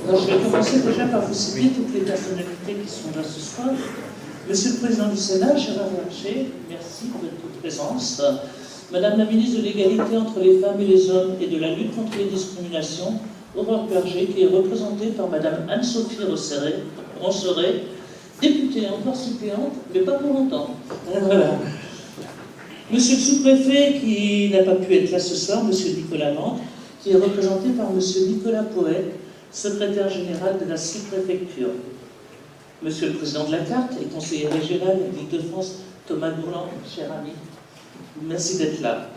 Alors, je vais commencer déjà par vous citer toutes les personnalités qui sont là ce soir. Monsieur le Président du Sénat, Gérard Larcher, merci de votre présence. Madame la ministre de l'Égalité entre les femmes et les hommes et de la lutte contre les discriminations, Aurore Berger, qui est représentée par Madame Anne-Sophie Ronseret, députée, encore suppléante, mais pas pour longtemps. Voilà. Monsieur le sous-préfet, qui n'a pas pu être là ce soir, Monsieur Nicolas Vente, qui est représenté par Monsieur Nicolas Poët, secrétaire général de la sous-préfecture. Monsieur le président de la carte et conseiller régional d'Île-de-France, Thomas Gourland, cher ami, merci d'être là.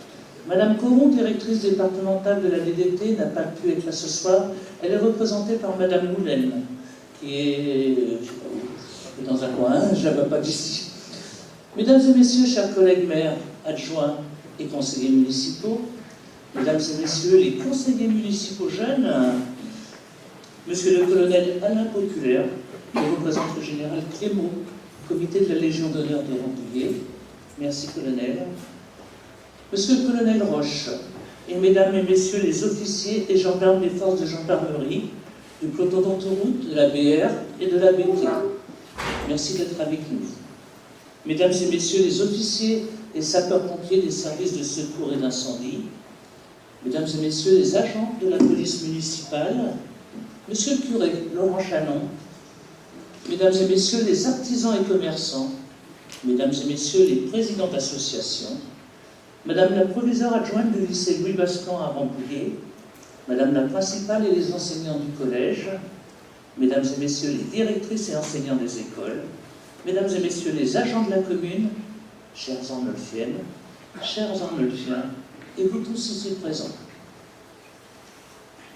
Madame Coron, directrice départementale de la DDT, n'a pas pu être là ce soir. Elle est représentée par Madame Moulin, qui est dans un coin, je ne la vois pas d'ici. Mesdames et messieurs, chers collègues maires, adjoints et conseillers municipaux, mesdames et messieurs les conseillers municipaux jeunes, monsieur le colonel Alain Populaire, qui représente le général Clément, comité de la Légion d'honneur des Rambouillets. Merci, colonel. Monsieur le colonel Roche, et mesdames et messieurs les officiers et gendarmes des forces de gendarmerie, du peloton d'autoroute, de la BR et de la BT. Merci d'être avec nous. Mesdames et messieurs les officiers et sapeurs-pompiers des services de secours et d'incendie, mesdames et messieurs les agents de la police municipale, monsieur le curé Laurent Chanon, mesdames et messieurs les artisans et commerçants, mesdames et messieurs les présidents d'associations, madame la proviseure adjointe du lycée Louis Bascan à Rambouillet, madame la principale et les enseignants du collège, mesdames et messieurs les directrices et enseignants des écoles, mesdames et messieurs les agents de la commune, chères Arnolfiennes, chers Arnolfiens, et vous tous ici présents.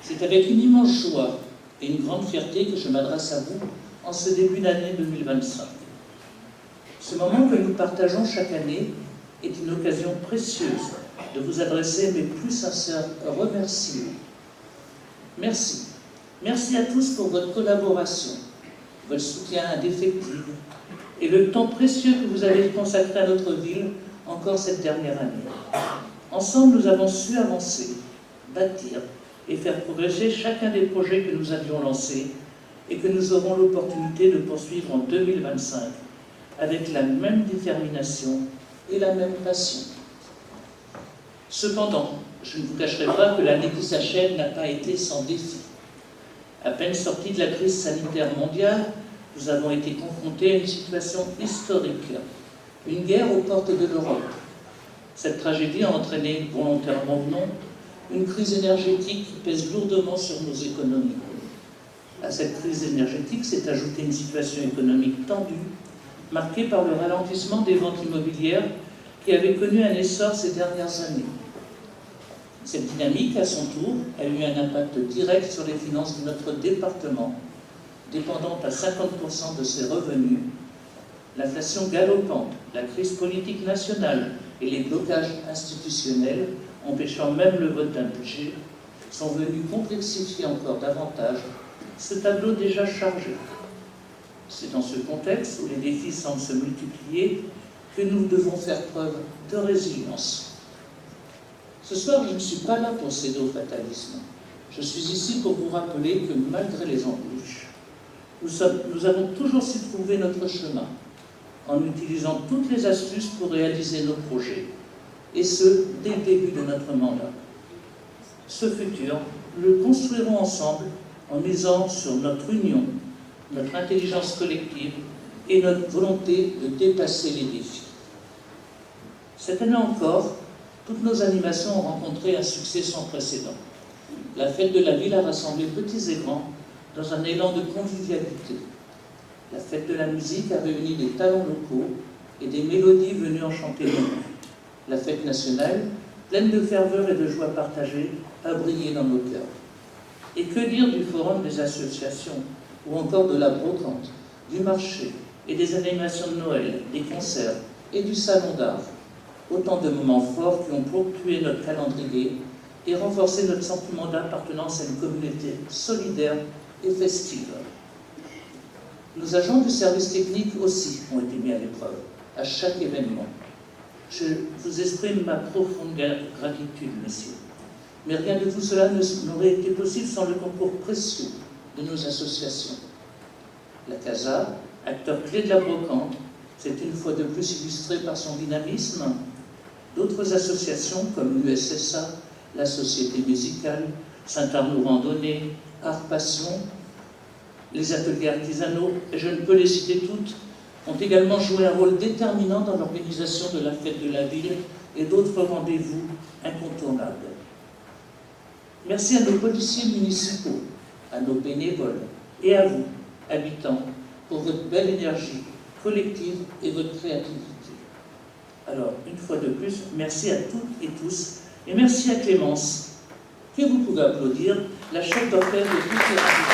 C'est avec une immense joie et une grande fierté que je m'adresse à vous en ce début d'année 2025. Ce moment que nous partageons chaque année est une occasion précieuse de vous adresser mes plus sincères remerciements. Merci. Merci à tous pour votre collaboration, votre soutien indéfectible et le temps précieux que vous avez consacré à notre ville encore cette dernière année. Ensemble, nous avons su avancer, bâtir et faire progresser chacun des projets que nous avions lancés et que nous aurons l'opportunité de poursuivre en 2025 avec la même détermination et la même passion. Cependant, je ne vous cacherai pas que l'année qui s'achève n'a pas été sans défi. À peine sortis de la crise sanitaire mondiale, nous avons été confrontés à une situation historique, une guerre aux portes de l'Europe. Cette tragédie a entraîné, volontairement ou non, une crise énergétique qui pèse lourdement sur nos économies. À cette crise énergétique s'est ajoutée une situation économique tendue, marquée par le ralentissement des ventes immobilières qui avaient connu un essor ces dernières années. Cette dynamique, à son tour, a eu un impact direct sur les finances de notre département, dépendant à 50% de ses revenus. L'inflation galopante, la crise politique nationale et les blocages institutionnels, empêchant même le vote d'un budget, sont venus complexifier encore davantage ce tableau déjà chargé. C'est dans ce contexte où les défis semblent se multiplier que nous devons faire preuve de résilience. Ce soir, je ne suis pas là pour céder au fatalisme. Je suis ici pour vous rappeler que malgré les embûches, nous avons toujours su trouver notre chemin en utilisant toutes les astuces pour réaliser nos projets, et ce, dès le début de notre mandat. Ce futur, nous le construirons ensemble en misant sur notre union, notre intelligence collective et notre volonté de dépasser les défis. Cette année encore, toutes nos animations ont rencontré un succès sans précédent. La fête de la ville a rassemblé petits et grands dans un élan de convivialité. La fête de la musique a réuni des talents locaux et des mélodies venues enchanter nos mains. La fête nationale, pleine de ferveur et de joie partagée, a brillé dans nos cœurs. Et que dire du forum des associations, ou encore de la brocante, du marché et des animations de Noël, des concerts et du salon d'art. Autant de moments forts qui ont ponctué notre calendrier et renforcé notre sentiment d'appartenance à une communauté solidaire et festive. Nos agents du service technique aussi ont été mis à l'épreuve, à chaque événement. Je vous exprime ma profonde gratitude, messieurs. Mais rien de tout cela n'aurait été possible sans le concours précieux de nos associations. La CASA, acteur clé de la brocante, s'est une fois de plus illustrée par son dynamisme. D'autres associations comme l'USSA, la Société musicale, Saint-Arnaud Randonnée, Art Passion, les ateliers artisanaux, et je ne peux les citer toutes, ont également joué un rôle déterminant dans l'organisation de la fête de la ville et d'autres rendez-vous incontournables. Merci à nos policiers municipaux, à nos bénévoles et à vous, habitants, pour votre belle énergie collective et votre créativité. Alors, une fois de plus, merci à toutes et tous, et merci à Clémence, que vous pouvez applaudir, la chef d'orchestre de toutes les radios.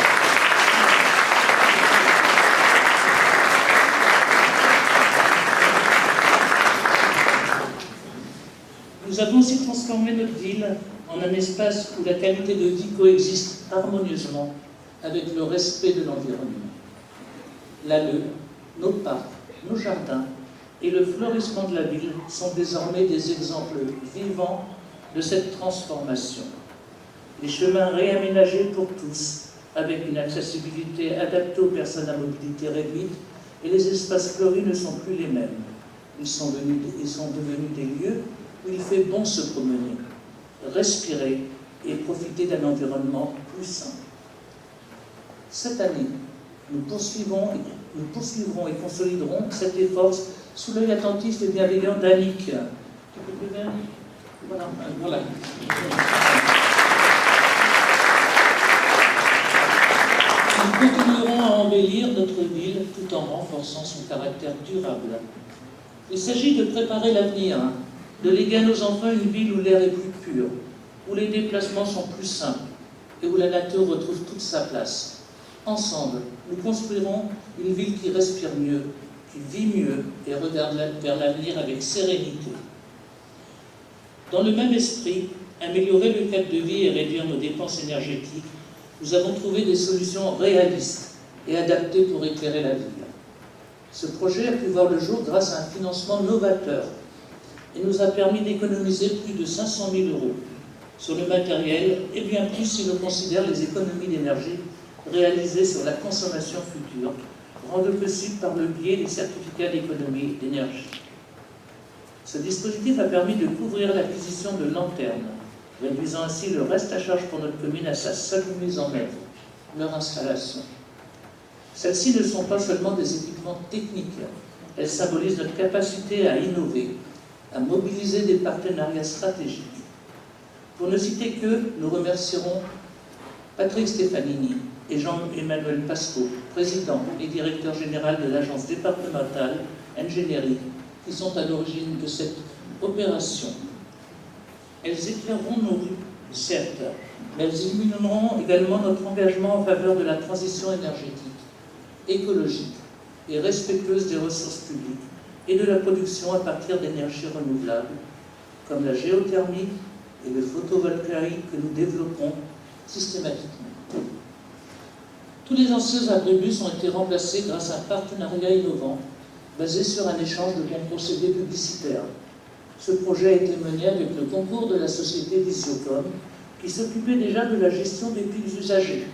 Nous avons aussi transformé notre ville en un espace où la qualité de vie coexiste harmonieusement avec le respect de l'environnement. L'ALE, nos parcs, nos jardins et le fleurissement de la ville sont désormais des exemples vivants de cette transformation. Les chemins réaménagés pour tous, avec une accessibilité adaptée aux personnes à mobilité réduite, et les espaces fleuris ne sont plus les mêmes. Ils sont devenus des lieux où il fait bon se promener, respirer et profiter d'un environnement plus sain. Cette année, nous poursuivrons et consoliderons cet effort sous l'œil attentif et bienveillant d'Annick. Voilà. Nous continuerons à embellir notre ville tout en renforçant son caractère durable. Il s'agit de préparer l'avenir, de léguer à nos enfants une ville où l'air est plus pur, où les déplacements sont plus simples et où la nature retrouve toute sa place. Ensemble, nous construirons une ville qui respire mieux, qui vit mieux et regarde vers l'avenir avec sérénité. Dans le même esprit, améliorer le cadre de vie et réduire nos dépenses énergétiques, nous avons trouvé des solutions réalistes et adaptées pour éclairer la ville. Ce projet a pu voir le jour grâce à un financement novateur et nous a permis d'économiser plus de 500 000 € sur le matériel et bien plus si l'on considère les économies d'énergie réalisées sur la consommation future, rendues possibles par le biais des certificats d'économie d'énergie. Ce dispositif a permis de couvrir l'acquisition de lanternes, réduisant ainsi le reste à charge pour notre commune à sa seule mise en œuvre, leur installation. Celles-ci ne sont pas seulement des équipements techniques, elles symbolisent notre capacité à innover, à mobiliser des partenariats stratégiques. Pour ne citer que, nous remercierons Patrick Stefanini et Jean-Emmanuel Pasco, président et directeur général de l'agence départementale Ingénierie, qui sont à l'origine de cette opération. Elles éclaireront nos rues, certes, mais elles illumineront également notre engagement en faveur de la transition énergétique, écologique et respectueuse des ressources publiques et de la production à partir d'énergies renouvelables, comme la géothermie et le photovoltaïque que nous développons systématiquement. Tous les anciens abribus ont été remplacés grâce à un partenariat innovant basé sur un échange de bons procédés publicitaires. Ce projet a été mené avec le concours de la société Visiocom, qui s'occupait déjà de la gestion des piles usagées.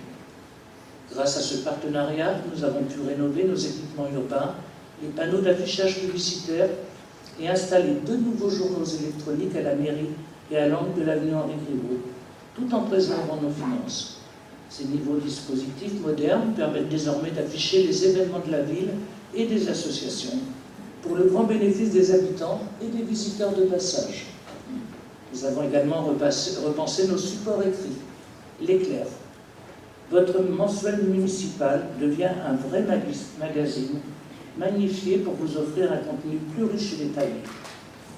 Grâce à ce partenariat, nous avons pu rénover nos équipements urbains, les panneaux d'affichage publicitaire et installer 2 nouveaux journaux électroniques à la mairie et à l'angle de l'avenue Henri Griveaux, tout en préservant nos finances. Ces nouveaux dispositifs modernes permettent désormais d'afficher les événements de la ville et des associations, pour le grand bénéfice des habitants et des visiteurs de passage. Nous avons également repensé nos supports écrits. L'éclair. Votre mensuel municipal devient un vrai magazine, magnifié pour vous offrir un contenu plus riche et détaillé.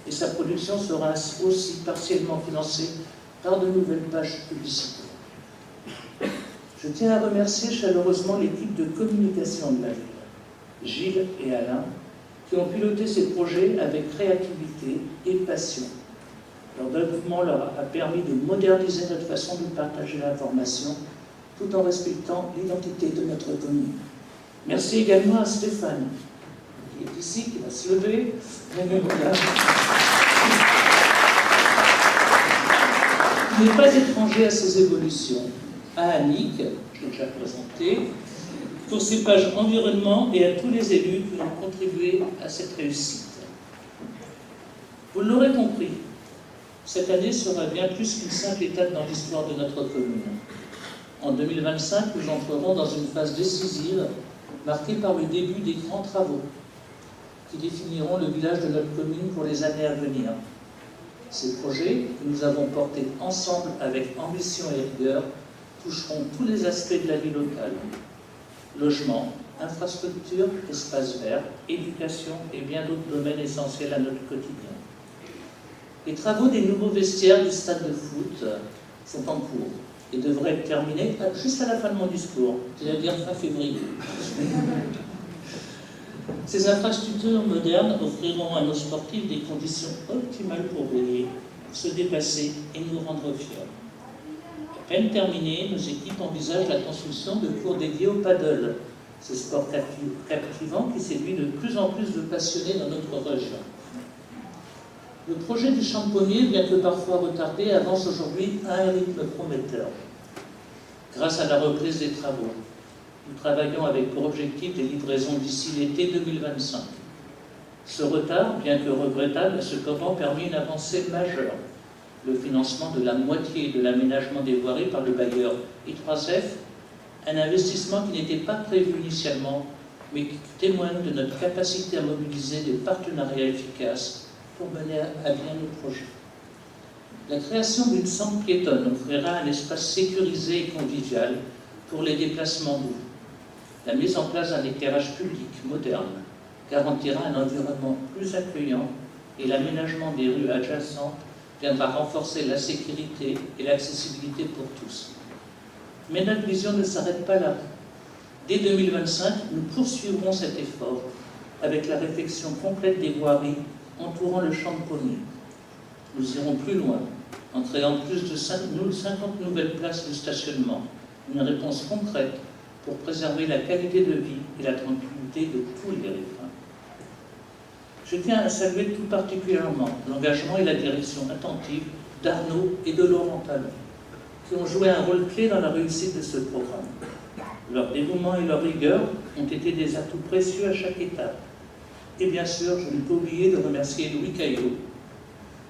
Et sa production sera aussi partiellement financée par de nouvelles pages publicitaires. Je tiens à remercier chaleureusement l'équipe de communication de la ville, Gilles et Alain, qui ont piloté ces projets avec créativité et passion. Leur développement leur a permis de moderniser notre façon de partager l'information, tout en respectant l'identité de notre commune. Merci également à Stéphane, qui est ici, qui va se lever. n'est pas étranger à ces évolutions. À Annick, je l'ai déjà présenté, pour ses pages environnement et à tous les élus qui ont contribué à cette réussite. Vous l'aurez compris, cette année sera bien plus qu'une simple étape dans l'histoire de notre commune. En 2025, nous entrerons dans une phase décisive, marquée par le début des grands travaux qui définiront le village de notre commune pour les années à venir. Ces projets, que nous avons portés ensemble avec ambition et rigueur, toucheront tous les aspects de la vie locale. Logement, infrastructures, espaces verts, éducation et bien d'autres domaines essentiels à notre quotidien. Les travaux des nouveaux vestiaires du stade de foot sont en cours et devraient être terminés juste à la fin de mon discours, c'est-à-dire fin février. Ces infrastructures modernes offriront à nos sportifs des conditions optimales pour briller, se dépasser et nous rendre fiers. À peine terminée, nos équipes envisagent la construction de cours dédiés au paddle, ce sport captivant qui séduit de plus en plus de passionnés dans notre région. Le projet du champ de pommier, bien que parfois retardé, avance aujourd'hui à un rythme prometteur. Grâce à la reprise des travaux, nous travaillons avec pour objectif des livraisons d'ici l'été 2025. Ce retard, bien que regrettable, a cependant permis une avancée majeure. Le financement de la moitié de l'aménagement des voiries par le bailleur I3F, un investissement qui n'était pas prévu initialement, mais qui témoigne de notre capacité à mobiliser des partenariats efficaces pour mener à bien nos projets. La création d'une centre piétonne offrira un espace sécurisé et convivial pour les déplacements doux. La mise en place d'un éclairage public moderne garantira un environnement plus accueillant et l'aménagement des rues adjacentes viendra renforcer la sécurité et l'accessibilité pour tous. Mais notre vision ne s'arrête pas là. Dès 2025, nous poursuivrons cet effort avec la réfection complète des voiries entourant le champ de pommier. Nous irons plus loin en créant plus de 50 nouvelles places de stationnement, une réponse concrète pour préserver la qualité de vie et la tranquillité de tous les riverains. Je tiens à saluer tout particulièrement l'engagement et la direction attentive d'Arnaud et de Laurent Talon, qui ont joué un rôle clé dans la réussite de ce programme. Leur dévouement et leur rigueur ont été des atouts précieux à chaque étape. Et bien sûr, je ne peux oublier de remercier Louis Caillot,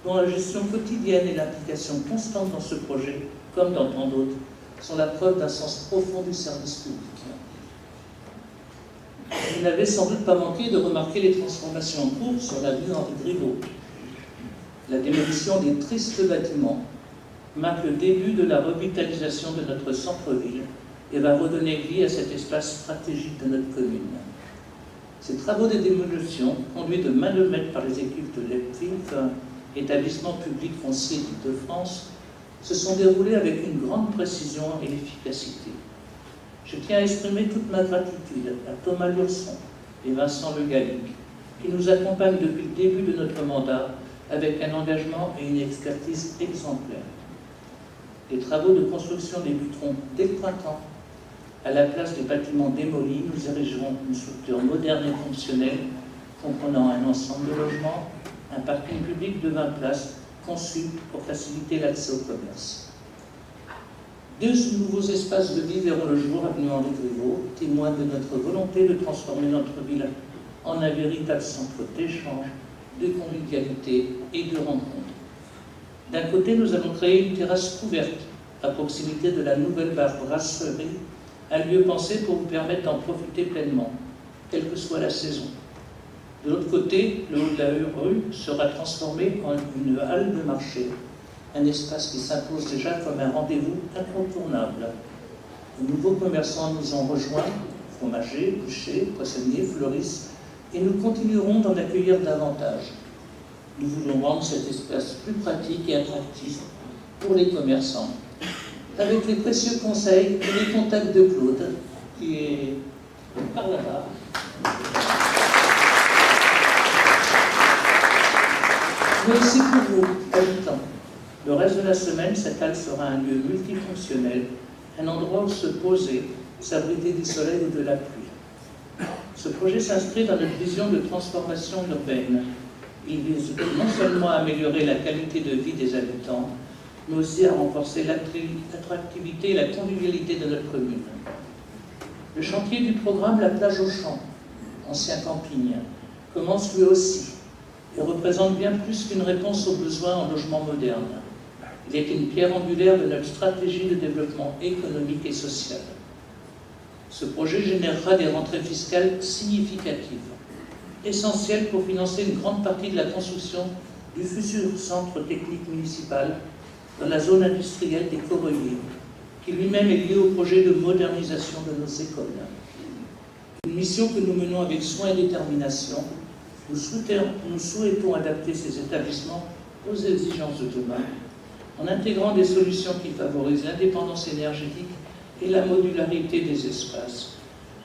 dont la gestion quotidienne et l'implication constante dans ce projet, comme dans tant d'autres, sont la preuve d'un sens profond du service public. Vous n'avez sans doute pas manqué de remarquer les transformations en cours sur l'avenue Henri Griveaux. La démolition des tristes bâtiments marque le début de la revitalisation de notre centre-ville et va redonner vie à cet espace stratégique de notre commune. Ces travaux de démolition, conduits de main de maître par les équipes de l'EPFIF, établissement public foncier d'Île-de-France, se sont déroulés avec une grande précision et efficacité. Je tiens à exprimer toute ma gratitude à Thomas Lurson et Vincent Le Gallic, qui nous accompagnent depuis le début de notre mandat avec un engagement et une expertise exemplaires. Les travaux de construction débuteront dès le printemps. À la place des bâtiments démolis, nous érigerons une structure moderne et fonctionnelle, comprenant un ensemble de logements, un parking public de 20 places, conçu pour faciliter l'accès au commerce. 2 nouveaux espaces de vie verront le jour avenue Henri Griveaux, témoins de notre volonté de transformer notre ville en un véritable centre d'échange, de convivialité et de rencontre. D'un côté, nous allons créer une terrasse couverte à proximité de la nouvelle brasserie, un lieu pensé pour vous permettre d'en profiter pleinement, quelle que soit la saison. De l'autre côté, le haut de la rue sera transformé en une halle de marché, un espace qui s'impose déjà comme un rendez-vous incontournable. De nouveaux commerçants nous ont rejoints, fromagers, bouchers, poissonniers, fleuristes, et nous continuerons d'en accueillir davantage. Nous voulons rendre cet espace plus pratique et attractif pour les commerçants, avec les précieux conseils et les contacts de Claude, qui est par là-bas. Mais aussi pour vous, habitants. Le reste de la semaine, cette halle sera un lieu multifonctionnel, un endroit où se poser, s'abriter du soleil ou de la pluie. Ce projet s'inscrit dans notre vision de transformation urbaine. Il vise non seulement à améliorer la qualité de vie des habitants, mais aussi à renforcer l'attractivité et la convivialité de notre commune. Le chantier du programme La Plage aux Champs, ancien camping, commence lui aussi et représente bien plus qu'une réponse aux besoins en logement moderne. Il est une pierre angulaire de notre stratégie de développement économique et social. Ce projet générera des rentrées fiscales significatives, essentielles pour financer une grande partie de la construction du futur centre technique municipal dans la zone industrielle des Correliers, qui lui-même est lié au projet de modernisation de nos écoles. Une mission que nous menons avec soin et détermination. Nous souhaitons adapter ces établissements aux exigences de demain, en intégrant des solutions qui favorisent l'indépendance énergétique et la modularité des espaces,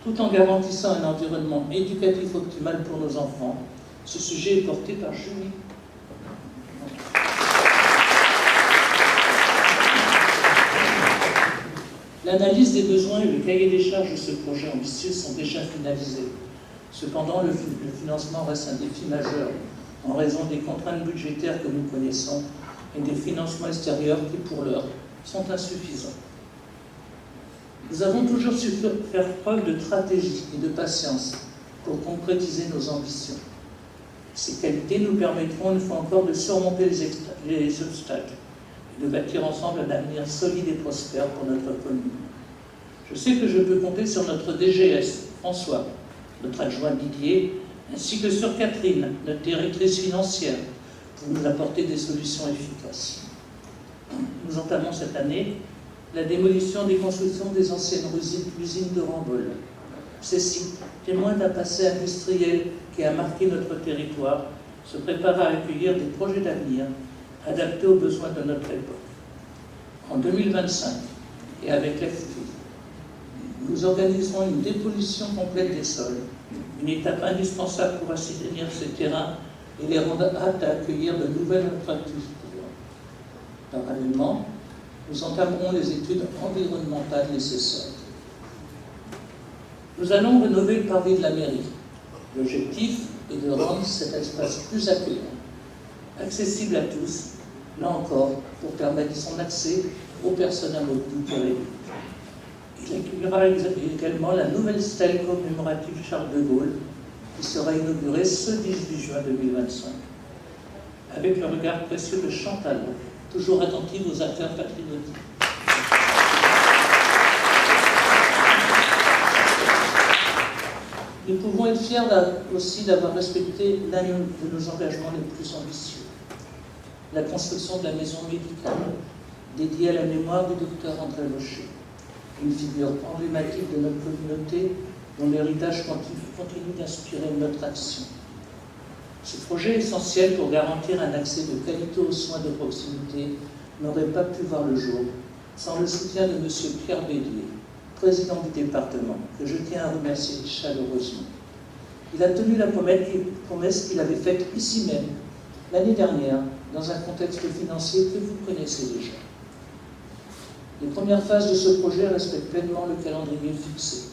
tout en garantissant un environnement éducatif optimal pour nos enfants. Ce sujet est porté par Julie. L'analyse des besoins et le cahier des charges de ce projet ambitieux sont déjà finalisés. Cependant, le financement reste un défi majeur en raison des contraintes budgétaires que nous connaissons et des financements extérieurs qui, pour l'heure, sont insuffisants. Nous avons toujours su faire preuve de stratégie et de patience pour concrétiser nos ambitions. Ces qualités nous permettront une fois encore de surmonter les obstacles et de bâtir ensemble un avenir solide et prospère pour notre commune. Je sais que je peux compter sur notre DGS, François, notre adjoint Didier, ainsi que sur Catherine, notre directrice financière, pour nous apporter des solutions efficaces. Nous entamons cette année la démolition des constructions des anciennes usines de Rambol. Ces sites, témoins d'un passé industriel qui a marqué notre territoire, se préparent à accueillir des projets d'avenir adaptés aux besoins de notre époque. En 2025, et avec l'FP, nous organiserons une dépollution complète des sols, une étape indispensable pour assainir ces terrains et les rendre aptes à accueillir de nouvelles infrastructures. Parallèlement, nous entamerons les études environnementales nécessaires. Nous allons rénover le parvis de la mairie. L'objectif est de rendre cet espace plus accueillant, accessible à tous, là encore, pour permettre son accès aux personnes à mobilité. Il accueillera également la nouvelle stèle commémorative Charles de Gaulle, qui sera inaugurée ce 18 juin 2025, avec le regard précieux de Chantal, toujours attentive aux affaires patriotiques. Nous pouvons être fiers aussi d'avoir respecté l'un de nos engagements les plus ambitieux, la construction de la maison médicale dédiée à la mémoire du docteur André Locher, une figure emblématique de notre communauté dont l'héritage continue d'inspirer notre action. Ce projet essentiel pour garantir un accès de qualité aux soins de proximité n'aurait pas pu voir le jour sans le soutien de M. Pierre Bélier, président du département, que je tiens à remercier chaleureusement. Il a tenu la promesse qu'il avait faite ici même, l'année dernière, dans un contexte financier que vous connaissez déjà. Les premières phases de ce projet respectent pleinement le calendrier fixé.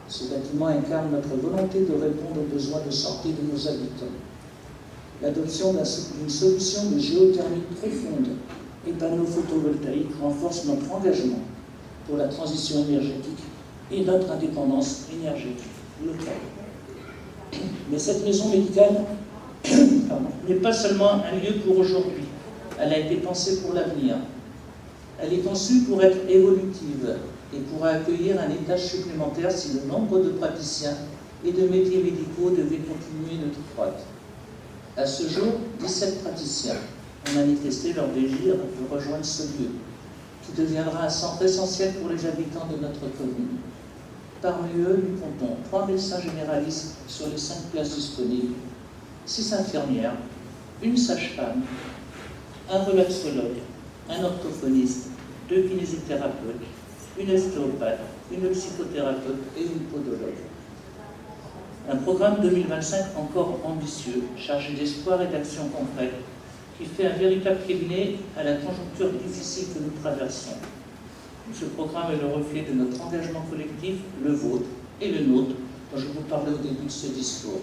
Ce bâtiment incarne notre volonté de répondre aux besoins de santé de nos habitants. L'adoption d'une solution de géothermie profonde et panneaux photovoltaïques renforce notre engagement pour la transition énergétique et notre indépendance énergétique locale. Mais cette maison médicale n'est pas seulement un lieu pour aujourd'hui. Elle a été pensée pour l'avenir. Elle est conçue pour être évolutive et pourra accueillir un étage supplémentaire si le nombre de praticiens et de métiers médicaux devait continuer de croître. À ce jour, 17 praticiens ont manifesté leur désir de rejoindre ce lieu, qui deviendra un centre essentiel pour les habitants de notre commune. Parmi eux, nous comptons 3 médecins généralistes sur les 5 places disponibles, 6 infirmières, une sage-femme, un relaxologue, un orthophoniste, 2 kinésithérapeutes, une ostéopathe, une psychothérapeute et une podologue. Un programme 2025 encore ambitieux, chargé d'espoir et d'actions concrètes, qui fait un véritable cabinet à la conjoncture difficile que nous traversons. Ce programme est le reflet de notre engagement collectif, le vôtre et le nôtre, dont je vous parlais au début de ce discours.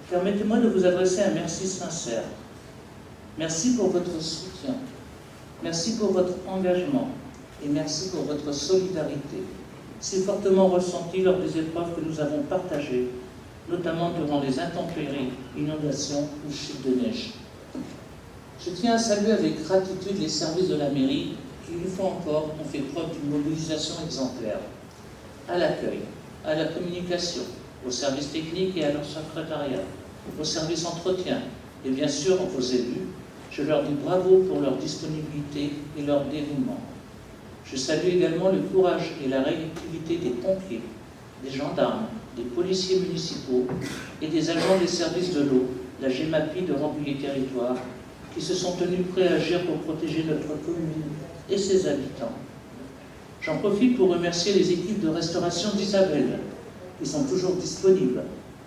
Permettez-moi de vous adresser un merci sincère. Merci pour votre soutien, Merci pour votre engagement et merci pour votre solidarité, si fortement ressentie lors des épreuves que nous avons partagées, notamment durant les intempéries, inondations ou chutes de neige. Je tiens à saluer avec gratitude les services de la mairie qui, une fois encore, ont fait preuve d'une mobilisation exemplaire. À l'accueil, à la communication, aux services techniques et à leur secrétariat, aux services entretien et bien sûr aux élus, je leur dis bravo pour leur disponibilité et leur dévouement. Je salue également le courage et la réactivité des pompiers, des gendarmes, des policiers municipaux et des agents des services de l'eau, la GEMAPI de Rambouillet Territoire, qui se sont tenus prêts à agir pour protéger notre commune et ses habitants. J'en profite pour remercier les équipes de restauration d'Isabelle, qui sont toujours disponibles,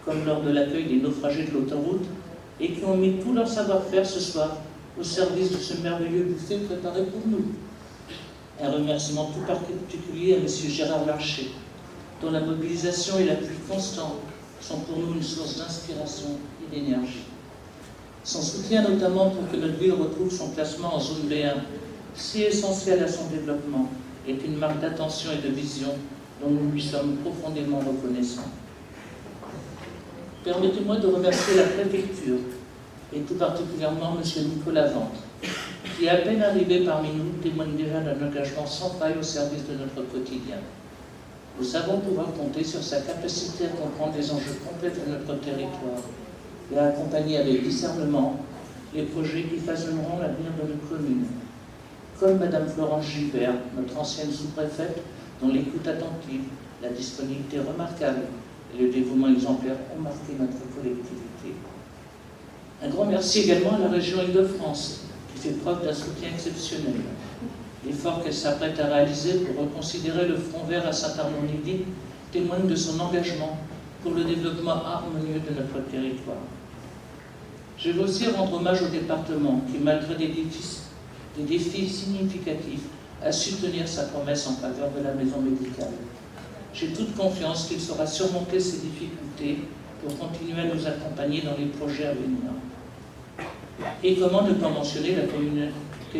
comme lors de l'accueil des naufragés de l'autoroute, et qui ont mis tout leur savoir-faire ce soir au service de ce merveilleux buffet préparé pour nous. Un remerciement tout particulier à M. Gérard Larcher, dont la mobilisation et l'appui constant sont pour nous une source d'inspiration et d'énergie. Son soutien notamment pour que notre ville retrouve son classement en zone B1, si essentiel à son développement, est une marque d'attention et de vision dont nous lui sommes profondément reconnaissants. Permettez-moi de remercier la préfecture, et tout particulièrement M. Nicolas Vente, qui, à peine arrivé parmi nous, témoigne déjà d'un engagement sans faille au service de notre quotidien. Nous savons pouvoir compter sur sa capacité à comprendre les enjeux complets de notre territoire et à accompagner avec discernement les projets qui façonneront l'avenir de notre commune. Comme Mme Florence Gilbert, notre ancienne sous-préfète, dont l'écoute attentive, la disponibilité remarquable et le dévouement exemplaire ont marqué notre collectivité. Un grand merci également à la région Île-de-France, qui fait preuve d'un soutien exceptionnel. L'effort qu'elle s'apprête à réaliser pour reconsidérer le front vert à Saint-Armand-Ligny témoigne de son engagement pour le développement harmonieux de notre territoire. Je veux aussi rendre hommage au département qui, malgré des défis significatifs, a su tenir sa promesse en faveur de la maison médicale. J'ai toute confiance qu'il saura surmonter ces difficultés pour continuer à nous accompagner dans les projets à venir. Et comment ne pas mentionner la communauté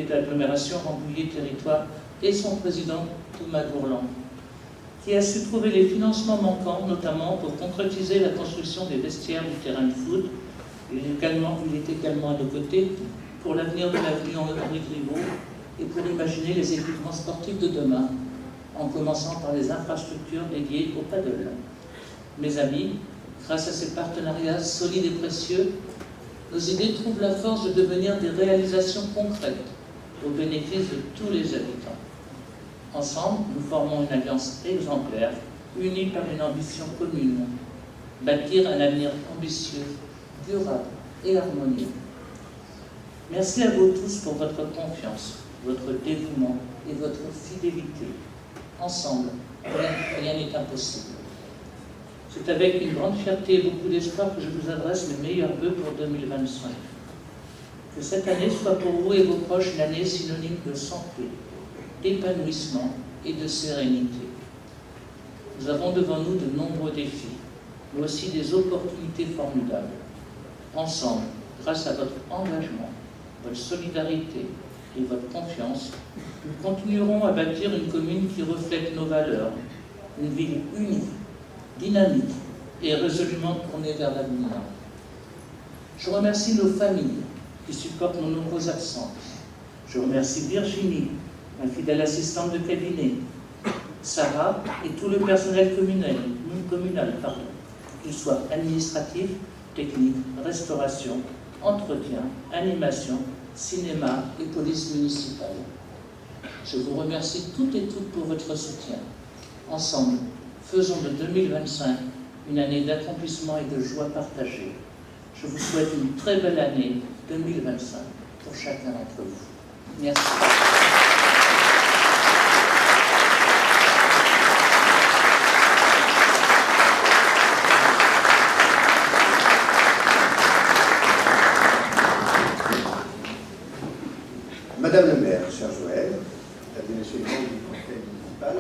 d'agglomération Rambouillet Territoire et son président Thomas Gourland, qui a su trouver les financements manquants, notamment pour concrétiser la construction des vestiaires du terrain de foot. Il est également à nos côtés pour l'avenir de l'avenue Henri Griveaux et pour imaginer les équipements sportifs de demain, en commençant par les infrastructures dédiées au paddle. Mes amis, grâce à ces partenariats solides et précieux, nos idées trouvent la force de devenir des réalisations concrètes au bénéfice de tous les habitants. Ensemble, nous formons une alliance exemplaire, unie par une ambition commune, bâtir un avenir ambitieux, durable et harmonieux. Merci à vous tous pour votre confiance, votre dévouement et votre fidélité. Ensemble, rien n'est impossible. C'est avec une grande fierté et beaucoup d'espoir que je vous adresse mes meilleurs vœux pour 2025. Que cette année soit pour vous et vos proches une année synonyme de santé, d'épanouissement et de sérénité. Nous avons devant nous de nombreux défis, mais aussi des opportunités formidables. Ensemble, grâce à votre engagement, votre solidarité et votre confiance, nous continuerons à bâtir une commune qui reflète nos valeurs, une ville unie, dynamique et résolument tournée vers l'avenir. Je remercie nos familles qui supportent nos nombreuses absences. Je remercie Virginie, ma fidèle assistante de cabinet, Sarah et tout le personnel communal, qu'il soit administratif, technique, restauration, entretien, animation, cinéma et police municipale. Je vous remercie toutes et toutes pour votre soutien. Ensemble, faisons de 2025 une année d'accomplissement et de joie partagée. Je vous souhaite une très belle année 2025 pour chacun d'entre vous. Merci. Madame le maire, cher Joël, mesdames et messieurs les membres du conseil municipal,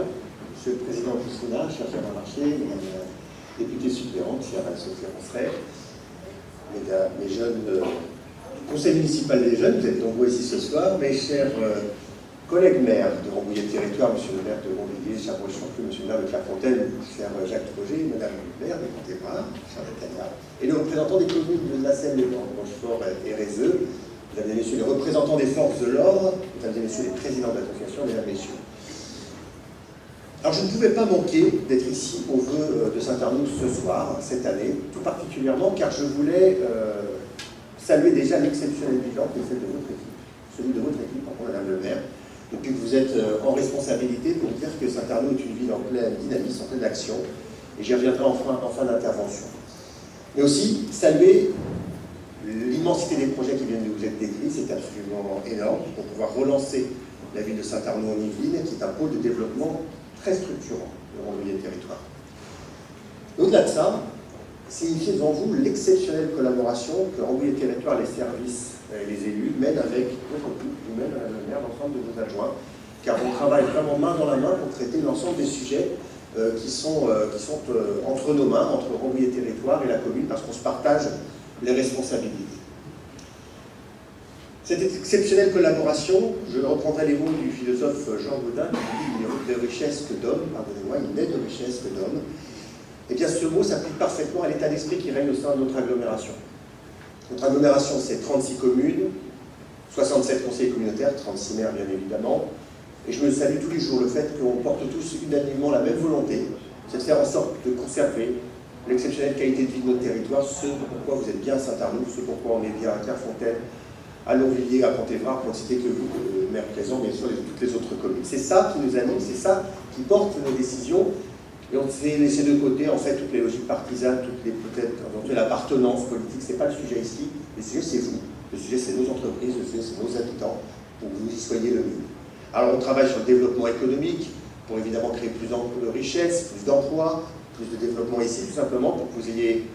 monsieur le président Poussina, cher Gérard Larcher, madame la députée suppléante, chère Anne-Sophie Ronfray, mesdames, les jeunes du conseil municipal des jeunes, vous êtes nombreux ici ce soir, mes chers collègues maires de Rambouillet-Territoire, monsieur le maire de Rambouillet, Chabrol-Champeux, monsieur le maire de Clairefontaine, cher Jacques Troget, madame le maire de Montébrain, cher Tania, et les représentants des communes de Nacelle-les-Vents, Rochefort et Rézeux, mesdames et messieurs les représentants des forces de l'ordre, mesdames et messieurs les présidents d'association, mesdames et messieurs. Alors je ne pouvais pas manquer d'être ici au vœu de Saint-Arnoux ce soir, cette année, tout particulièrement car je voulais saluer déjà l'exceptionnel bilan qui est celle de votre équipe, celui de votre équipe, madame le maire, depuis que vous êtes en responsabilité pour dire que Saint-Arnoux est une ville en pleine dynamisme, en pleine action, et j'y reviendrai en fin d'intervention. Mais aussi saluer l'immensité des projets qui viennent de vous être décrits, c'est absolument énorme, pour pouvoir relancer la ville de Saint-Arnoux en Yvelines, qui est un pôle de développement très structurant de Rambouillet-Territoire. Au-delà de ça, signifiez devant vous l'exceptionnelle collaboration que Rambouillet-Territoire, les services et les élus mènent avec vous-même, madame le maire, l'ensemble de vos adjoints, car on travaille vraiment main dans la main pour traiter l'ensemble des sujets qui sont entre nos mains, entre Rambouillet-Territoire et la commune, parce qu'on se partage les responsabilités. Cette exceptionnelle collaboration, je reprendrai les mots du philosophe Jean Gaudin qui dit « il n'est de richesse que d'homme », pardonnez-moi, il n'est de richesse que d'homme. Eh bien, ce mot s'applique parfaitement à l'état d'esprit qui règne au sein de notre agglomération. Notre agglomération, c'est 36 communes, 67 conseillers communautaires, 36 maires bien évidemment, et je me salue tous les jours le fait qu'on porte tous unanimement la même volonté, c'est de faire en sorte de conserver l'exceptionnelle qualité de vie de notre territoire, ce pourquoi vous êtes bien à Saint-Arnoux, ce pourquoi on est bien à Clairefontaine, à Longvilliers, à Pontévrard, pour ne citer que vous, le maire présent, mais sur toutes les autres communes. C'est ça qui nous anime, c'est ça qui porte nos décisions, et on s'est laissé de côté, en fait, toutes les logiques partisanes, toutes les, peut-être, éventuelles appartenances politiques, c'est pas le sujet ici, le sujet c'est vous, le sujet c'est nos entreprises, le sujet c'est nos habitants, pour que vous y soyez le mieux. Alors on travaille sur le développement économique, pour évidemment créer plus de richesses, plus d'emplois, plus de développement ici, tout simplement pour que vous ayez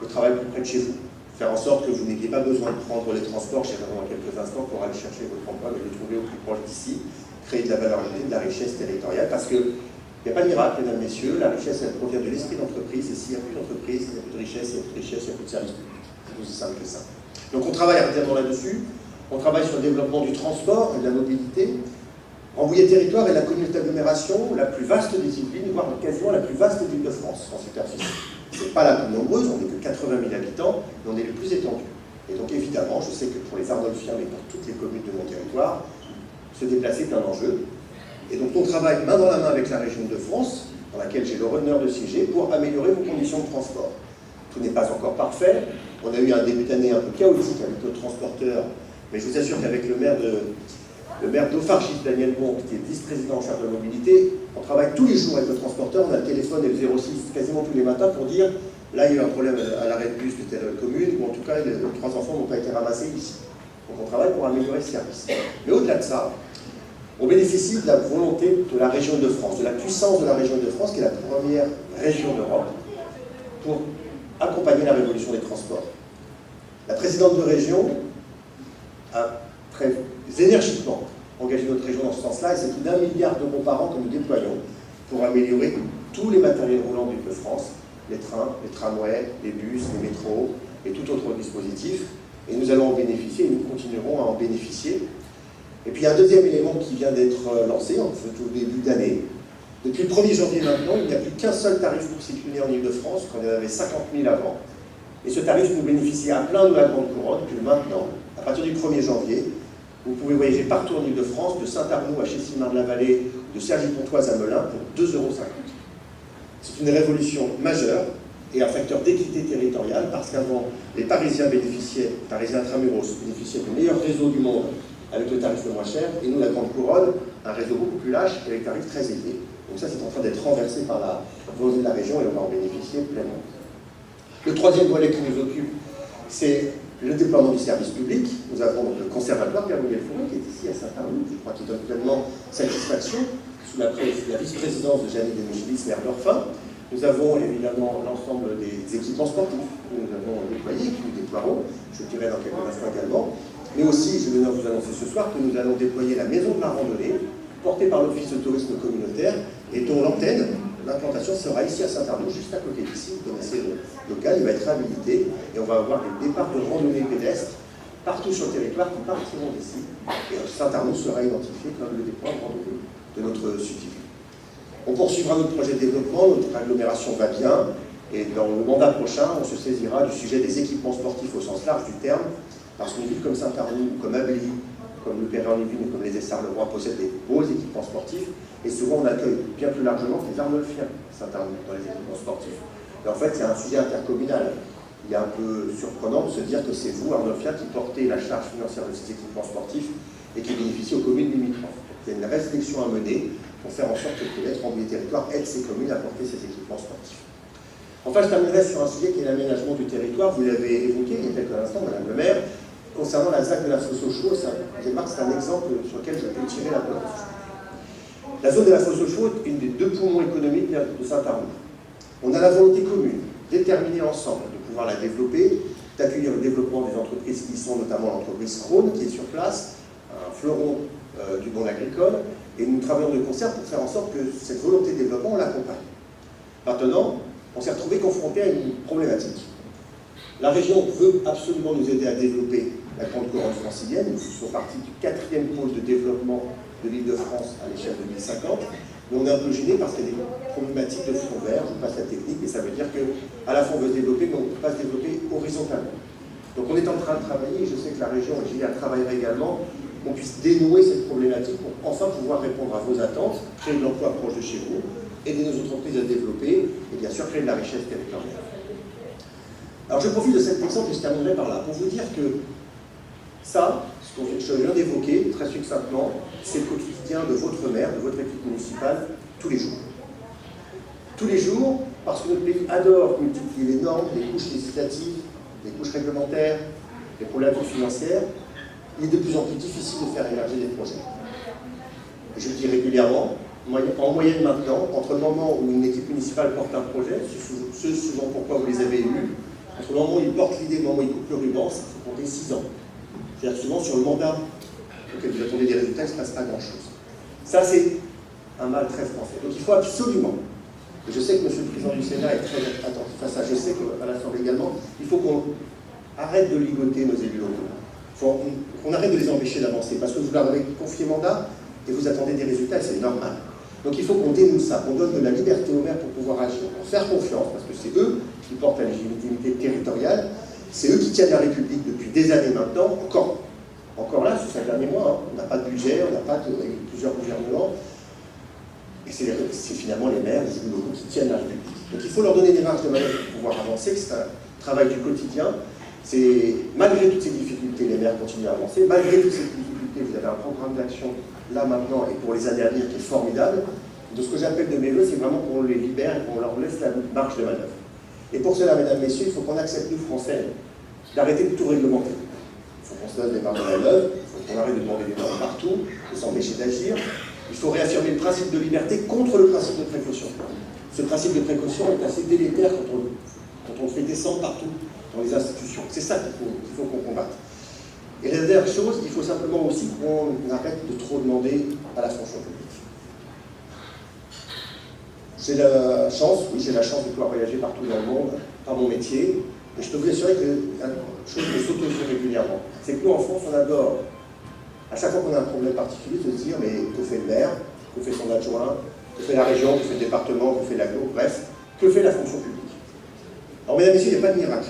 le travail plus près de chez vous. Faire en sorte que vous n'ayez pas besoin de prendre les transports, je reviendrai dans quelques instants, pour aller chercher votre emploi, mais le trouver au plus proche d'ici, créer de la valeur ajoutée, de la richesse territoriale, parce qu'il n'y a pas de miracle, mesdames, messieurs, la richesse, elle provient de l'esprit d'entreprise, et s'il n'y a plus d'entreprise, il n'y a plus de richesse, il n'y a plus de richesse, il n'y a plus de service public. C'est aussi simple que ça. Donc on travaille ardemment là-dessus, on travaille sur le développement du transport et de la mobilité. Rambouillet-Territoire est la communauté d'agglomération la plus vaste des Yvelines, voire quasiment la plus vaste de l'Île-de-France en superficie. Ce n'est pas la plus nombreuse, on n'est que 80 000 habitants, mais on est le plus étendu. Et donc évidemment, je sais que pour les Arnolfiens, mais pour toutes les communes de mon territoire, se déplacer est un enjeu. Et donc on travaille main dans la main avec la région de France, dans laquelle j'ai l'honneur de siéger, pour améliorer vos conditions de transport. Tout n'est pas encore parfait. On a eu un début d'année un peu chaotique avec notre transporteur, mais je vous assure qu'avec le maire d'Auffargis, Daniel Bon, qui est vice-président en charge de la mobilité, on travaille tous les jours avec le transporteur, on a le téléphone et le 06 quasiment tous les matins pour dire là il y a eu un problème à l'arrêt de bus de telle commune, ou en tout cas les 3 enfants n'ont pas été ramassés ici. Donc on travaille pour améliorer le service. Mais au-delà de ça, on bénéficie de la volonté de la région de France, de la puissance de la région de France, qui est la première région d'Europe, pour accompagner la révolution des transports. La présidente de région a très énergiquement engagé notre région dans ce sens-là, et c'est plus d'1 milliard d'euros par an que nous déployons pour améliorer tous les matériels roulants d'Île-de-France, les trains, les tramways, les bus, les métros et tout autre dispositif. Et nous allons en bénéficier et nous continuerons à en bénéficier. Et puis il y a un deuxième élément qui vient d'être lancé en fait, au début d'année. Depuis le 1er janvier maintenant, il n'y a plus qu'un seul tarif pour circuler en Île-de-France, quand il y en avait 50 000 avant. Et ce tarif nous bénéficie à plein de la Grande Couronne, puis maintenant, à partir du 1er janvier, vous pouvez voyager partout en Île-de-France, de Saint-Arnoux à Chesty-Marne-la-Vallée, de Cergy-Pontoise à Melun, pour 2,50 €. C'est une révolution majeure et un facteur d'équité territoriale, parce qu'avant, les Parisiens intramuros bénéficiaient du meilleur réseau du monde avec le tarif le moins cher, et nous, la Grande Couronne, un réseau beaucoup plus lâche avec des tarifs très élevés. Donc ça, c'est en train d'être renversé par la volonté de la région, et on va en bénéficier pleinement. Le troisième volet qui nous occupe, c'est le déploiement du service public. Nous avons donc le conservatoire Pierre-Miguel-Fournier qui est ici à Saint-Arnoux, je crois qu'il donne pleinement satisfaction, sous la vice-présidence de Janine Desmichelis, maire d'Orphin. Nous avons évidemment l'ensemble des équipements sportifs que nous avons déployés et que nous déploierons, je le dirai dans quelques instants également. Mais aussi, je vais vous annoncer ce soir que nous allons déployer la maison de la randonnée, portée par l'Office de tourisme communautaire, et dont l'antenne, l'implantation sera ici à Saint-Arnoux, juste à côté d'ici. Vous connaissez le local, il va être réhabilité, et on va avoir des départs de randonnée pédestre partout sur le territoire qui partiront d'ici. Et Saint-Arnoult sera identifié comme le dépôt de notre subdivision. On poursuivra notre projet de développement, notre agglomération va bien, et dans le mandat prochain, on se saisira du sujet des équipements sportifs au sens large du terme, parce qu'une ville comme Saint-Arnoult, comme Ably, comme le Perret-en-Yvelines ou comme les Essarts-le-Roi possèdent des beaux équipements sportifs, et souvent on accueille bien plus largement que les Arnolfiens, Saint-Arnoult, dans les équipements sportifs. Et en fait, c'est un sujet intercommunal. Il est un peu surprenant de se dire que c'est vous, Arnolfiens, qui portez la charge financière de ces équipements sportifs et qui bénéficient aux communes limitrophes. Il y a une réflexion à mener pour faire en sorte que l'être en territoire aide ces communes à porter ces équipements sportifs. Enfin, je terminerai sur un sujet qui est l'aménagement du territoire. Vous l'avez évoqué il y a quelques instants, Madame le maire, concernant la ZAC de la Fosse aux Chevaux. C'est un exemple sur lequel je peux tirer la pelote. La zone de la Fosse aux Chevaux est une des deux poumons économiques de Saint-Arnoult. On a la volonté commune, déterminée ensemble, de pouvoir la développer, d'accueillir le développement des entreprises qui y sont, notamment l'entreprise Krone, qui est sur place, un fleuron du monde agricole, et nous travaillons de concert pour faire en sorte que cette volonté de développement, on l'accompagne. Maintenant, on s'est retrouvé confronté à une problématique. La région veut absolument nous aider à développer la grande couronne francilienne. Nous faisons partie du 4e pôle de développement de l'Île-de-France à l'échelle 2050. Mais on est un peu gêné parce qu'il y a des problématiques de front vert. Je vous passe la technique, mais ça veut dire qu'à la fois on veut se développer, mais on ne peut pas se développer horizontalement. Donc on est en train de travailler, et je sais que la région, et j'y travaillerai également, qu'on puisse dénouer cette problématique pour enfin pouvoir répondre à vos attentes, créer de l'emploi proche de chez vous, aider nos entreprises à se développer et bien sûr créer de la richesse territoriale. Alors je profite de cet exemple et je terminerai par là pour vous dire que ça, ce que je viens d'évoquer très succinctement, c'est le quotidien de votre maire, de votre équipe municipale, tous les jours. Tous les jours, parce que notre pays adore multiplier les normes, les couches législatives, les couches réglementaires, les problématiques financières, il est de plus en plus difficile de faire émerger des projets. Et je le dis régulièrement, en moyenne maintenant, entre le moment où une équipe municipale porte un projet, ce souvent pourquoi vous les avez élus, entre le moment où ils portent l'idée et le moment où ils coupent le ruban, ça faut compter 6 ans. C'est-à-dire souvent sur le mandat auquel vous attendez des résultats, il ne se passe pas grand-chose. Ça, c'est un mal très français. Donc il faut absolument, et je sais que M. le Président du Sénat est très attentif à ça, je sais qu'à l'Assemblée également, il faut qu'on arrête de ligoter nos élus locaux. On arrête de les empêcher d'avancer, parce que vous leur avez confié mandat et vous attendez des résultats, et c'est normal. Donc il faut qu'on dénoue ça, qu'on donne de la liberté aux maires pour pouvoir agir, pour faire confiance, parce que c'est eux qui portent la légitimité territoriale, c'est eux qui tiennent la République depuis des années maintenant, encore là, sur ces derniers mois, on n'a pas de budget, on n'a pas de plusieurs gouvernements, et c'est finalement les maires, les élus locaux qui tiennent la République. Donc il faut leur donner des marges de manœuvre pour pouvoir avancer, c'est un travail du quotidien. C'est malgré toutes ces difficultés, les maires continuent à avancer. Malgré toutes ces difficultés, vous avez un programme d'action là maintenant et pour les années à venir qui est formidable. De ce que j'appelle de mes voeux, c'est vraiment qu'on les libère et qu'on leur laisse la marge de manœuvre. Et pour cela, mesdames, messieurs, il faut qu'on accepte, nous, Français, d'arrêter de tout réglementer. Il faut qu'on se donne des marges de manœuvre, il faut qu'on arrête de demander des normes partout, de s'empêcher d'agir. Il faut réaffirmer le principe de liberté contre le principe de précaution. Ce principe de précaution est assez délétère quand on le fait descendre partout dans les institutions. C'est ça qu'il faut qu'on combatte. Et la dernière chose, il faut simplement aussi qu'on arrête de trop demander à la fonction publique. J'ai la chance de pouvoir voyager partout dans le monde par mon métier, et je peux vous assurer que une chose me saute aux yeux régulièrement, c'est que nous en France, on adore, à chaque fois qu'on a un problème particulier, de se dire mais que fait le maire, que fait son adjoint, que fait la région, que fait le département, que fait l'agglo, bref, que fait la fonction publique. Alors mesdames et messieurs, il n'y a pas de miracle.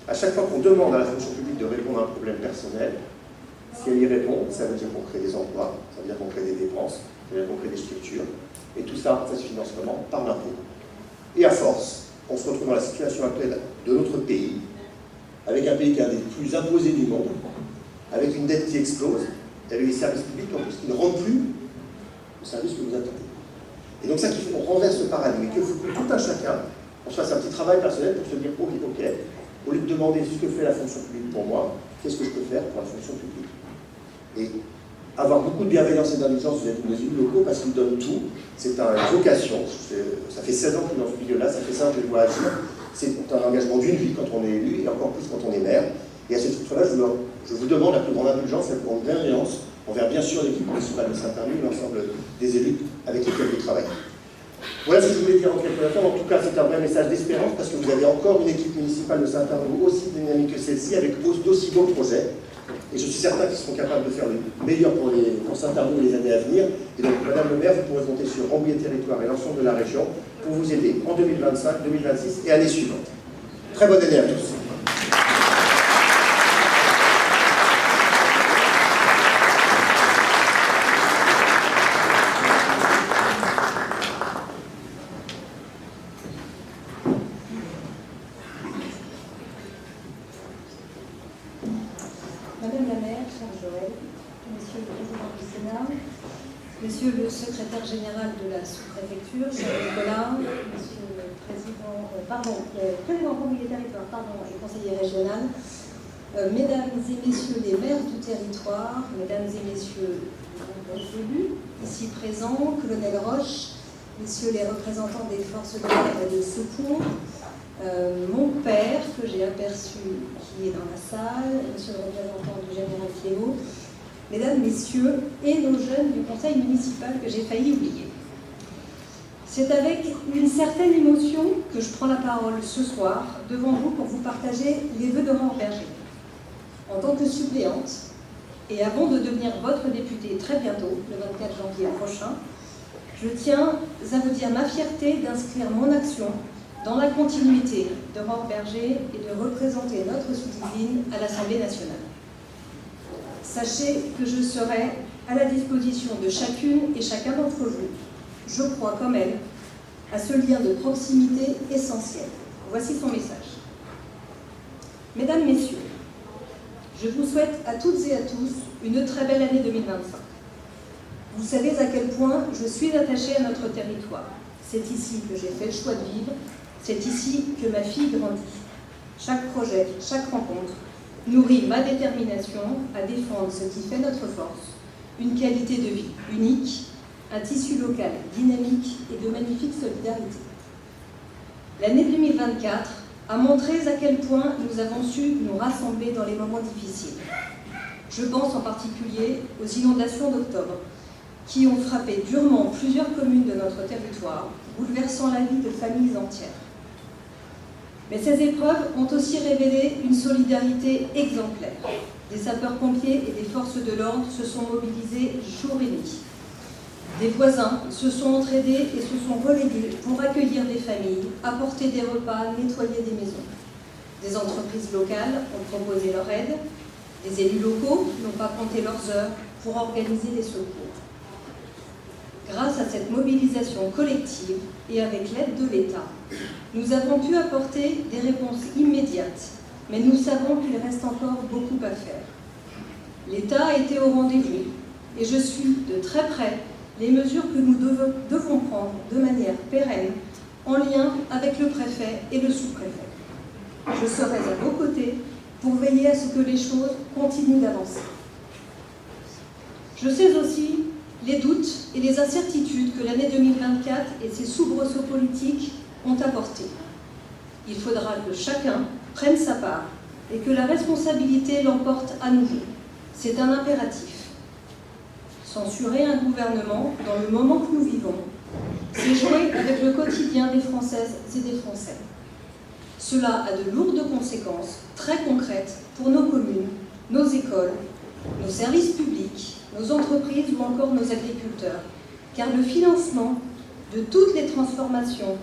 À chaque fois qu'on demande à la fonction publique de répondre à un problème personnel, si elle y répond, ça veut dire qu'on crée des emplois, ça veut dire qu'on crée des dépenses, ça veut dire qu'on crée des structures, et tout ça, ça se finance comment? Par l'impôt. Et à force, on se retrouve dans la situation actuelle de notre pays, avec un pays qui est un des plus imposés du monde, avec une dette qui explose, et avec des services publics en plus qui ne rendent plus le service que vous attendez. Et donc ça, on renverse le paradigme, et qu'il faut que tout un chacun, on se fasse un petit travail personnel pour se dire, ok, au lieu de demander ce que fait la fonction publique pour moi, qu'est-ce que je peux faire pour la fonction publique? Et avoir beaucoup de bienveillance et d'indulgence vis-à-vis de nos élus locaux parce qu'ils donnent tout. C'est une vocation. Ça fait 16 ans que je suis dans ce milieu-là, ça fait 5 ans que je le vois agir. C'est un engagement d'une vie quand on est élu et encore plus quand on est maire. Et à ce titre-là, je vous demande la plus grande indulgence, la plus grande bienveillance envers bien sûr l'équipe municipale de Saint-Arnoult et l'ensemble des élus avec lesquels vous travaillez. Voilà ce que je voulais dire en quelques instants. En tout cas, c'est un vrai message d'espérance parce que vous avez encore une équipe municipale de Saint-Arnaud aussi dynamique que celle-ci, avec d'aussi beaux projets. Et je suis certain qu'ils seront capables de faire le meilleur pour Saint-Arnaud les années à venir. Et donc, Madame le maire, vous pourrez compter sur Rambouillet Territoire et l'ensemble de la région pour vous aider en 2025, 2026 et années suivantes. Très bonne année à tous. Madame la maire, cher Joël, Monsieur le président du Sénat, Monsieur le secrétaire général de la sous-préfecture, cher Nicolas, Monsieur le président, président Rambouillet Territoire, et conseiller régional, Mesdames et Messieurs les maires du territoire, Mesdames et Messieurs les élus, ici présents, Colonel Roche, Messieurs les représentants des forces de l'ordre et de secours, mon père, que j'ai aperçu, qui est dans la salle, Monsieur le représentant du général Clément, Mesdames, Messieurs, et nos jeunes du conseil municipal que j'ai failli oublier. C'est avec une certaine émotion que je prends la parole ce soir devant vous pour vous partager les vœux d'Aurore Berger. En tant que suppléante, et avant de devenir votre députée très bientôt, le 24 janvier prochain, je tiens à vous dire ma fierté d'inscrire mon action dans la continuité d'Aurore Berger et de représenter notre sous-divine à l'Assemblée nationale. Sachez que je serai à la disposition de chacune et chacun d'entre vous. Je crois comme elle à ce lien de proximité essentiel. Voici son message. Mesdames, Messieurs, je vous souhaite à toutes et à tous une très belle année 2025. Vous savez à quel point je suis attachée à notre territoire. C'est ici que j'ai fait le choix de vivre. C'est ici que ma fille grandit. Chaque projet, chaque rencontre nourrit ma détermination à défendre ce qui fait notre force, une qualité de vie unique, un tissu local dynamique et de magnifique solidarité. L'année 2024 a montré à quel point nous avons su nous rassembler dans les moments difficiles. Je pense en particulier aux inondations d'octobre, qui ont frappé durement plusieurs communes de notre territoire, bouleversant la vie de familles entières. Mais ces épreuves ont aussi révélé une solidarité exemplaire. Des sapeurs-pompiers et des forces de l'ordre se sont mobilisés jour et nuit. Des voisins se sont entraidés et se sont relayés pour accueillir des familles, apporter des repas, nettoyer des maisons. Des entreprises locales ont proposé leur aide. Des élus locaux n'ont pas compté leurs heures pour organiser les secours. Grâce à cette mobilisation collective et avec l'aide de l'État, nous avons pu apporter des réponses immédiates, mais nous savons qu'il reste encore beaucoup à faire. L'État a été au rendez-vous et je suis de très près les mesures que nous devons prendre de manière pérenne en lien avec le préfet et le sous-préfet. Je serai à vos côtés pour veiller à ce que les choses continuent d'avancer. Je sais aussi les doutes et les incertitudes que l'année 2024 et ses soubresauts politiques ont apportés. Il faudra que chacun prenne sa part et que la responsabilité l'emporte à nouveau. C'est un impératif. Censurer un gouvernement dans le moment que nous vivons, c'est jouer avec le quotidien des Françaises et des Français. Cela a de lourdes conséquences très concrètes pour nos communes, nos écoles, nos services publics, nos entreprises ou encore nos agriculteurs, car le financement de toutes les transformations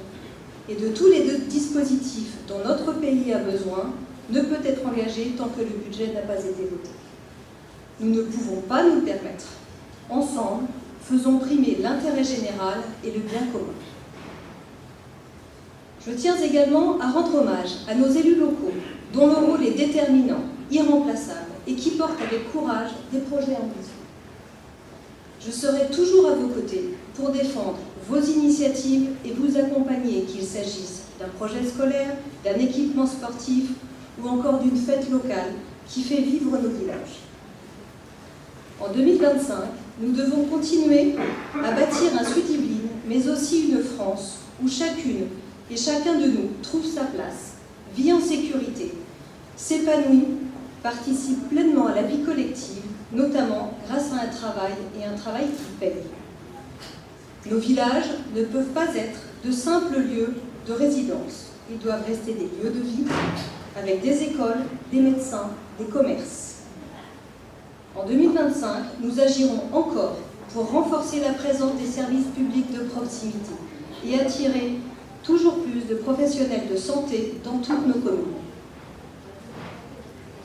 et de tous les dispositifs dont notre pays a besoin ne peut être engagé tant que le budget n'a pas été voté. Nous ne pouvons pas nous permettre. Ensemble, faisons primer l'intérêt général et le bien commun. Je tiens également à rendre hommage à nos élus locaux, dont le rôle est déterminant, irremplaçable et qui portent avec courage des projets ambitieux. Je serai toujours à vos côtés pour défendre vos initiatives et vous accompagner, qu'il s'agisse d'un projet scolaire, d'un équipement sportif ou encore d'une fête locale qui fait vivre nos villages. En 2025, nous devons continuer à bâtir un Sud-Yvelines, mais aussi une France où chacune et chacun de nous trouve sa place, vit en sécurité, s'épanouit, participe pleinement à la vie collective, notamment grâce à un travail qui paye. Nos villages ne peuvent pas être de simples lieux de résidence. Ils doivent rester des lieux de vie, avec des écoles, des médecins, des commerces. En 2025, nous agirons encore pour renforcer la présence des services publics de proximité et attirer toujours plus de professionnels de santé dans toutes nos communes.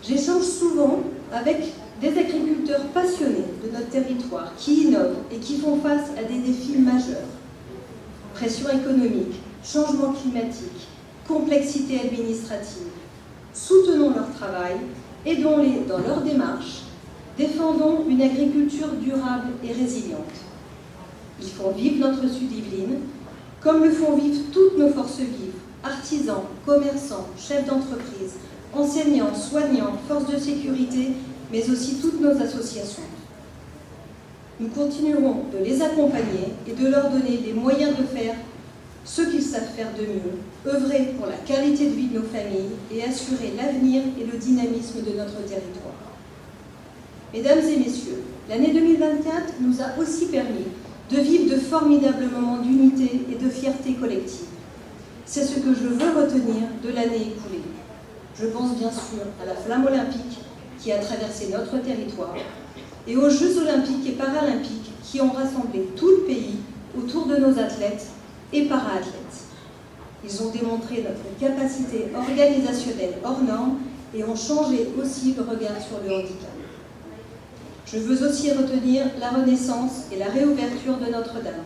J'échange souvent avec des agriculteurs passionnés de notre territoire qui innovent et qui font face à des défis majeurs. Pression économique, changement climatique, complexité administrative. Soutenons leur travail, aidons-les dans leur démarche, défendons une agriculture durable et résiliente. Ils font vivre notre Sud-Yvelines, comme le font vivre toutes nos forces vives, artisans, commerçants, chefs d'entreprise, enseignants, soignants, forces de sécurité, mais aussi toutes nos associations. Nous continuerons de les accompagner et de leur donner les moyens de faire ce qu'ils savent faire de mieux, œuvrer pour la qualité de vie de nos familles et assurer l'avenir et le dynamisme de notre territoire. Mesdames et messieurs, l'année 2024 nous a aussi permis de vivre de formidables moments d'unité et de fierté collective. C'est ce que je veux retenir de l'année écoulée. Je pense bien sûr à la flamme olympique qui a traversé notre territoire et aux Jeux olympiques et paralympiques qui ont rassemblé tout le pays autour de nos athlètes et para-athlètes. Ils ont démontré notre capacité organisationnelle hors norme et ont changé aussi le regard sur le handicap. Je veux aussi retenir la renaissance et la réouverture de Notre-Dame.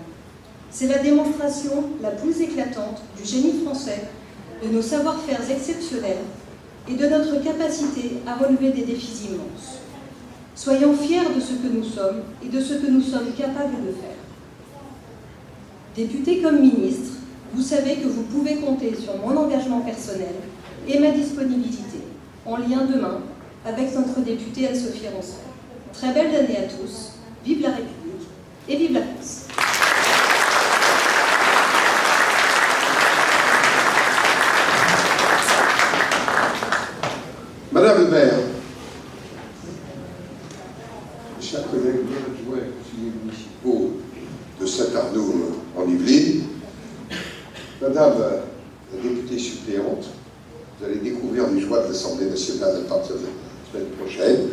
C'est la démonstration la plus éclatante du génie français, de nos savoir-faire exceptionnels et de notre capacité à relever des défis immenses. Soyons fiers de ce que nous sommes et de ce que nous sommes capables de faire. Député comme ministre, vous savez que vous pouvez compter sur mon engagement personnel et ma disponibilité, en lien demain avec notre députée Anne-Sophie Roncelet. Très belle année à tous, vive la République et vive la France. Madame le maire, mes chers collègues, adjoints et conseillers municipaux de Saint-Arnoul en Yvelines, Madame la députée suppléante, vous allez découvrir les joies de l'Assemblée nationale à partir de la semaine prochaine.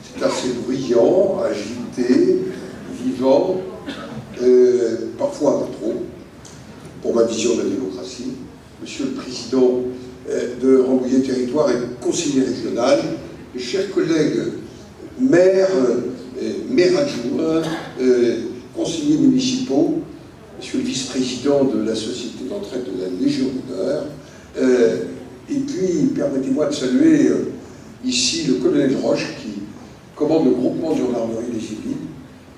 C'est assez bruyant, agité, vivant, parfois un peu trop, pour ma vision de la démocratie. Monsieur le Président de Rambouillet Territoire et conseiller régional, mes chers collègues maires, maires adjoints, conseillers municipaux, monsieur le vice-président de la Société d'entraide de la Légion d'honneur, et puis permettez-moi de saluer ici le colonel Roche qui commande le groupement de gendarmerie des Yvelines,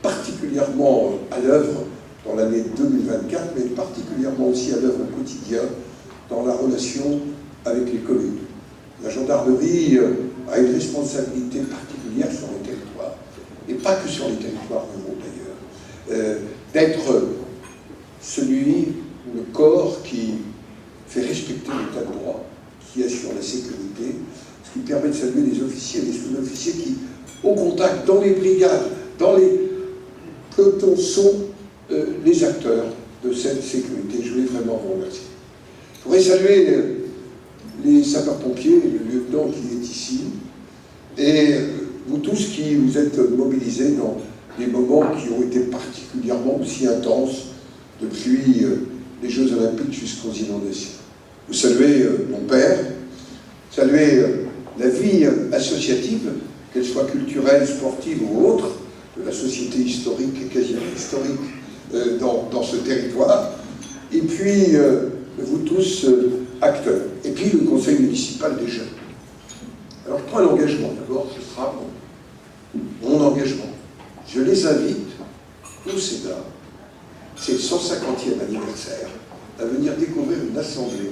particulièrement à l'œuvre dans l'année 2024, mais particulièrement aussi à l'œuvre au quotidien dans la relation avec les communes. La gendarmerie a une responsabilité particulière sur les territoires, et pas que sur les territoires ruraux d'ailleurs, d'être celui ou le corps qui fait respecter l'état de droit, qui assure la sécurité, ce qui permet de saluer les officiers et les sous-officiers qui, au contact, dans les brigades, dans les pelotons, sont les acteurs de cette sécurité. Je voulais vraiment vous remercier. Je voudrais saluer les sapeurs-pompiers, le lieutenant qui est ici, et vous tous qui vous êtes mobilisés dans des moments qui ont été particulièrement aussi intenses depuis les Jeux Olympiques jusqu'aux inondations. Vous saluez mon père, saluez la vie associative, qu'elle soit culturelle, sportive ou autre, de la société historique et quasiment historique dans ce territoire, et puis vous tous acteurs, et puis le conseil municipal des jeunes. Alors je prends un engagement d'abord, ce sera mon engagement. Je les invite au Sénat, c'est le 150e anniversaire, à venir découvrir une assemblée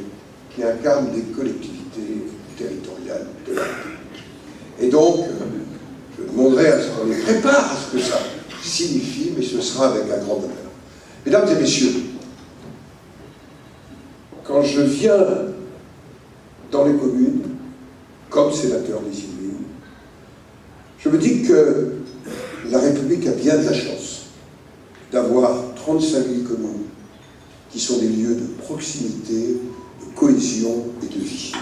qui incarne des collectivités territoriales de la République. Et donc, je demanderai à ce qu'on les prépare à ce que ça signifie, mais ce sera avec un grand honneur. Mesdames et messieurs, quand je viens dans les communes, comme sénateur des Yvelines, je me dis que la République a bien de la chance d'avoir 35 000 communes, qui sont des lieux de proximité, de cohésion et de vie.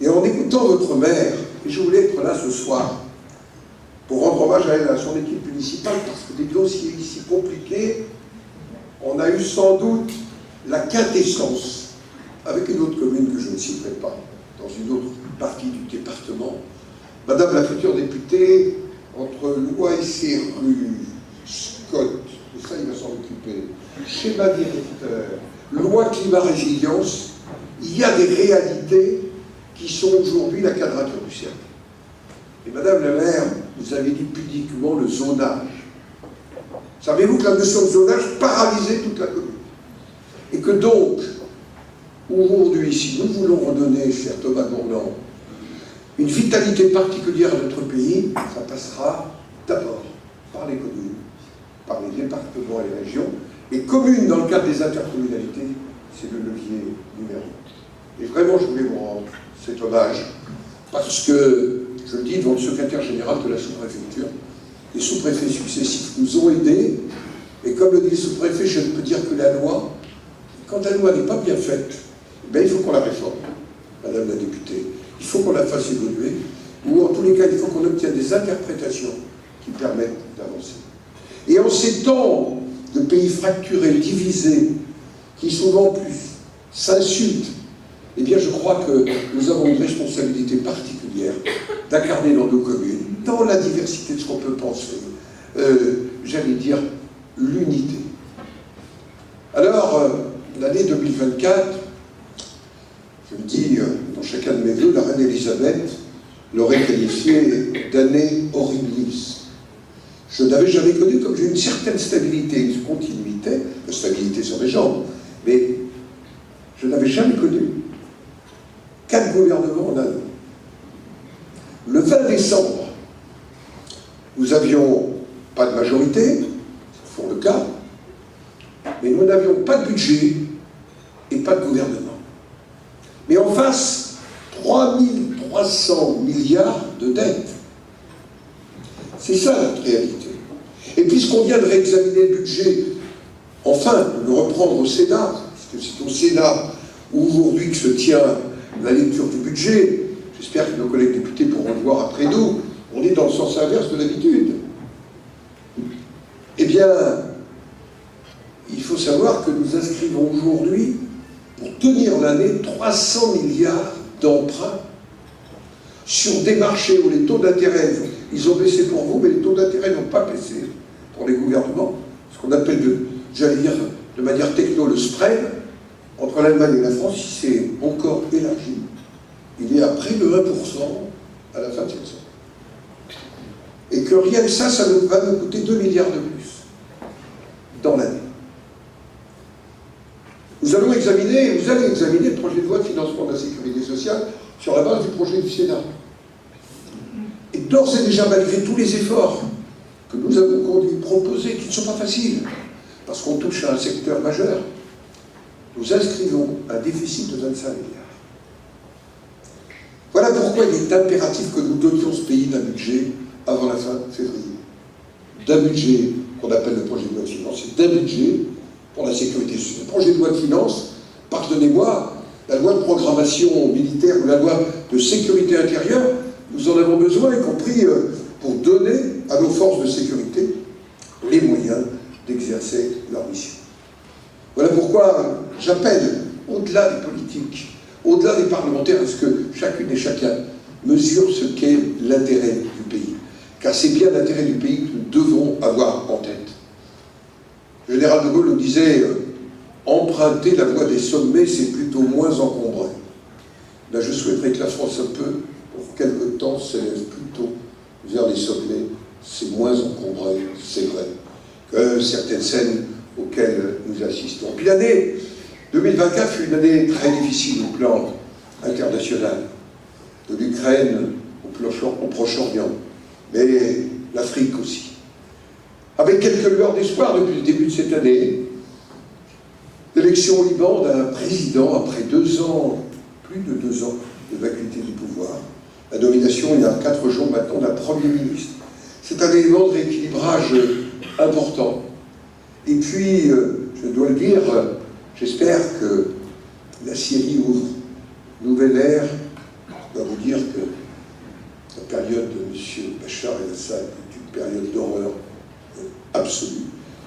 Et en écoutant votre maire, et je voulais être là ce soir, pour rendre hommage à elle, à son équipe municipale, parce que des dossiers ici compliqués, on a eu sans doute la quintessence, avec une autre commune que je ne citerai pas, dans une autre partie du département. Madame la future députée, entre Lois-et-Rue, Scott, et ça il va s'en occuper, schéma directeur, loi climat-résilience, il y a des réalités qui sont aujourd'hui la quadrature du cercle. Et Madame la maire, vous avez dit pudiquement le zonage. Savez-vous que la notion de zonage paralysait toute la commune? Et que donc, aujourd'hui, si nous voulons redonner, cher Thomas Gourland, une vitalité particulière à notre pays, ça passera d'abord par les communes, par les départements et les régions. Et communes, dans le cadre des intercommunalités, c'est le levier numéro 1. Et vraiment, je voulais vous rendre cet hommage, parce que, je le dis devant le secrétaire général de la sous-préfecture, les sous-préfets successifs nous ont aidés, et comme le dit le sous-préfet, je ne peux dire que la loi, quand la loi n'est pas bien faite, il faut qu'on la réforme, Madame la députée. Il faut qu'on la fasse évoluer, ou en tous les cas, il faut qu'on obtienne des interprétations qui permettent d'avancer. Et en ces temps de pays fracturés, divisés, qui souvent plus s'insultent, eh bien je crois que nous avons une responsabilité particulière d'incarner dans nos communes, dans la diversité de ce qu'on peut penser, j'allais dire l'unité. Alors, l'année 2024, je le dis dans chacun de mes vœux, la reine Elisabeth l'aurait qualifiée d'année horribilis. Je n'avais jamais connu, comme j'ai une certaine stabilité, une continuité, la stabilité sur mes jambes, mais je n'avais jamais connu 4 gouvernements en un an. Le 20 décembre, nous n'avions pas de majorité, c'est le cas, mais nous n'avions pas de budget et pas de gouvernement. Mais en face, 3300 milliards de dettes. C'est ça notre réalité. Et puisqu'on vient de réexaminer le budget, enfin, de le reprendre au Sénat, parce que c'est au Sénat aujourd'hui que se tient la lecture du budget, j'espère que nos collègues députés pourront le voir après nous, on est dans le sens inverse de l'habitude. Eh bien, il faut savoir que nous inscrivons aujourd'hui, pour tenir l'année, 300 milliards d'emprunts sur des marchés où les taux d'intérêt, ils ont baissé pour vous, mais les taux d'intérêt n'ont pas baissé pour les gouvernements. Ce qu'on appelle, j'allais dire, de manière techno, le spread entre l'Allemagne et la France, il s'est encore élargi. Il est à près de 1% à la fin de cette semaine. Et que rien que ça va nous coûter 2 milliards de plus dans l'année. Vous allez examiner le projet de loi de financement de la sécurité sociale sur la base du projet du Sénat. Et d'ores et déjà, malgré tous les efforts que nous avons proposés, qui ne sont pas faciles, parce qu'on touche à un secteur majeur, nous inscrivons un déficit de 25 milliards. Voilà pourquoi il est impératif que nous dotions ce pays d'un budget avant la fin février. D'un budget qu'on appelle le projet de loi de finances, et d'un budget pour la sécurité sociale. Le projet de loi de finances, pardonnez-moi, la loi de programmation militaire ou la loi de sécurité intérieure, nous en avons besoin, y compris pour donner à nos forces de sécurité les moyens d'exercer leur mission. Voilà pourquoi j'appelle, au-delà des politiques, au-delà des parlementaires, à ce que chacune et chacun mesure ce qu'est l'intérêt du pays. Car c'est bien l'intérêt du pays que nous devons avoir en tête. Le général de Gaulle nous disait emprunter la voie des sommets, c'est plutôt moins encombré. Là, je souhaiterais que la France, un peu, pour quelque temps, s'élève plutôt vers les sommets. C'est moins encombré, c'est vrai, que certaines scènes auxquelles nous assistons. Puis l'année 2024 fut une année très difficile au plan international, de l'Ukraine au Proche-Orient, mais l'Afrique aussi. Avec quelques lueurs d'espoir depuis le début de cette année, l'élection au Liban d'un président après 2 ans, plus de 2 ans de vacuité du pouvoir, la nomination il y a 4 jours maintenant d'un Premier ministre. C'est un élément de rééquilibrage important. Et puis, je dois le dire, j'espère que la Syrie ouvre une nouvelle ère. Je dois vous dire que la période de M. Bachar el-Assad est une période d'horreur absolue.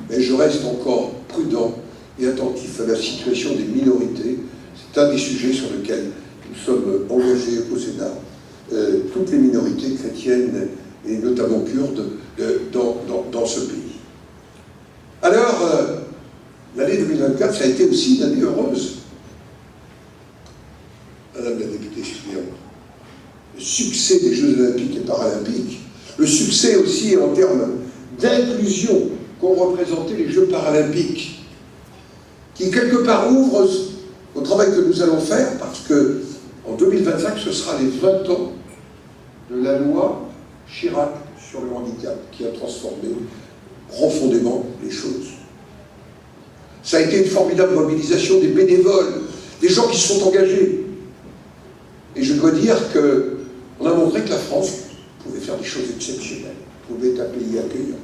Mais je reste encore prudent et attentif à la situation des minorités. C'est un des sujets sur lesquels nous sommes engagés au Sénat. Toutes les minorités chrétiennes, et notamment kurdes, dans ce pays. Alors, l'année 2024, ça a été aussi une année heureuse. Madame la députée suppléante, le succès des Jeux olympiques et paralympiques, le succès aussi en termes d'inclusion qu'ont représenté les Jeux paralympiques, qui quelque part ouvrent au travail que nous allons faire, parce que en 2025, ce sera les 20 ans de la loi Chirac sur le handicap, qui a transformé profondément les choses. Ça a été une formidable mobilisation des bénévoles, des gens qui se sont engagés. Et je dois dire qu'on a montré que la France pouvait faire des choses exceptionnelles, pouvait être un pays accueillant.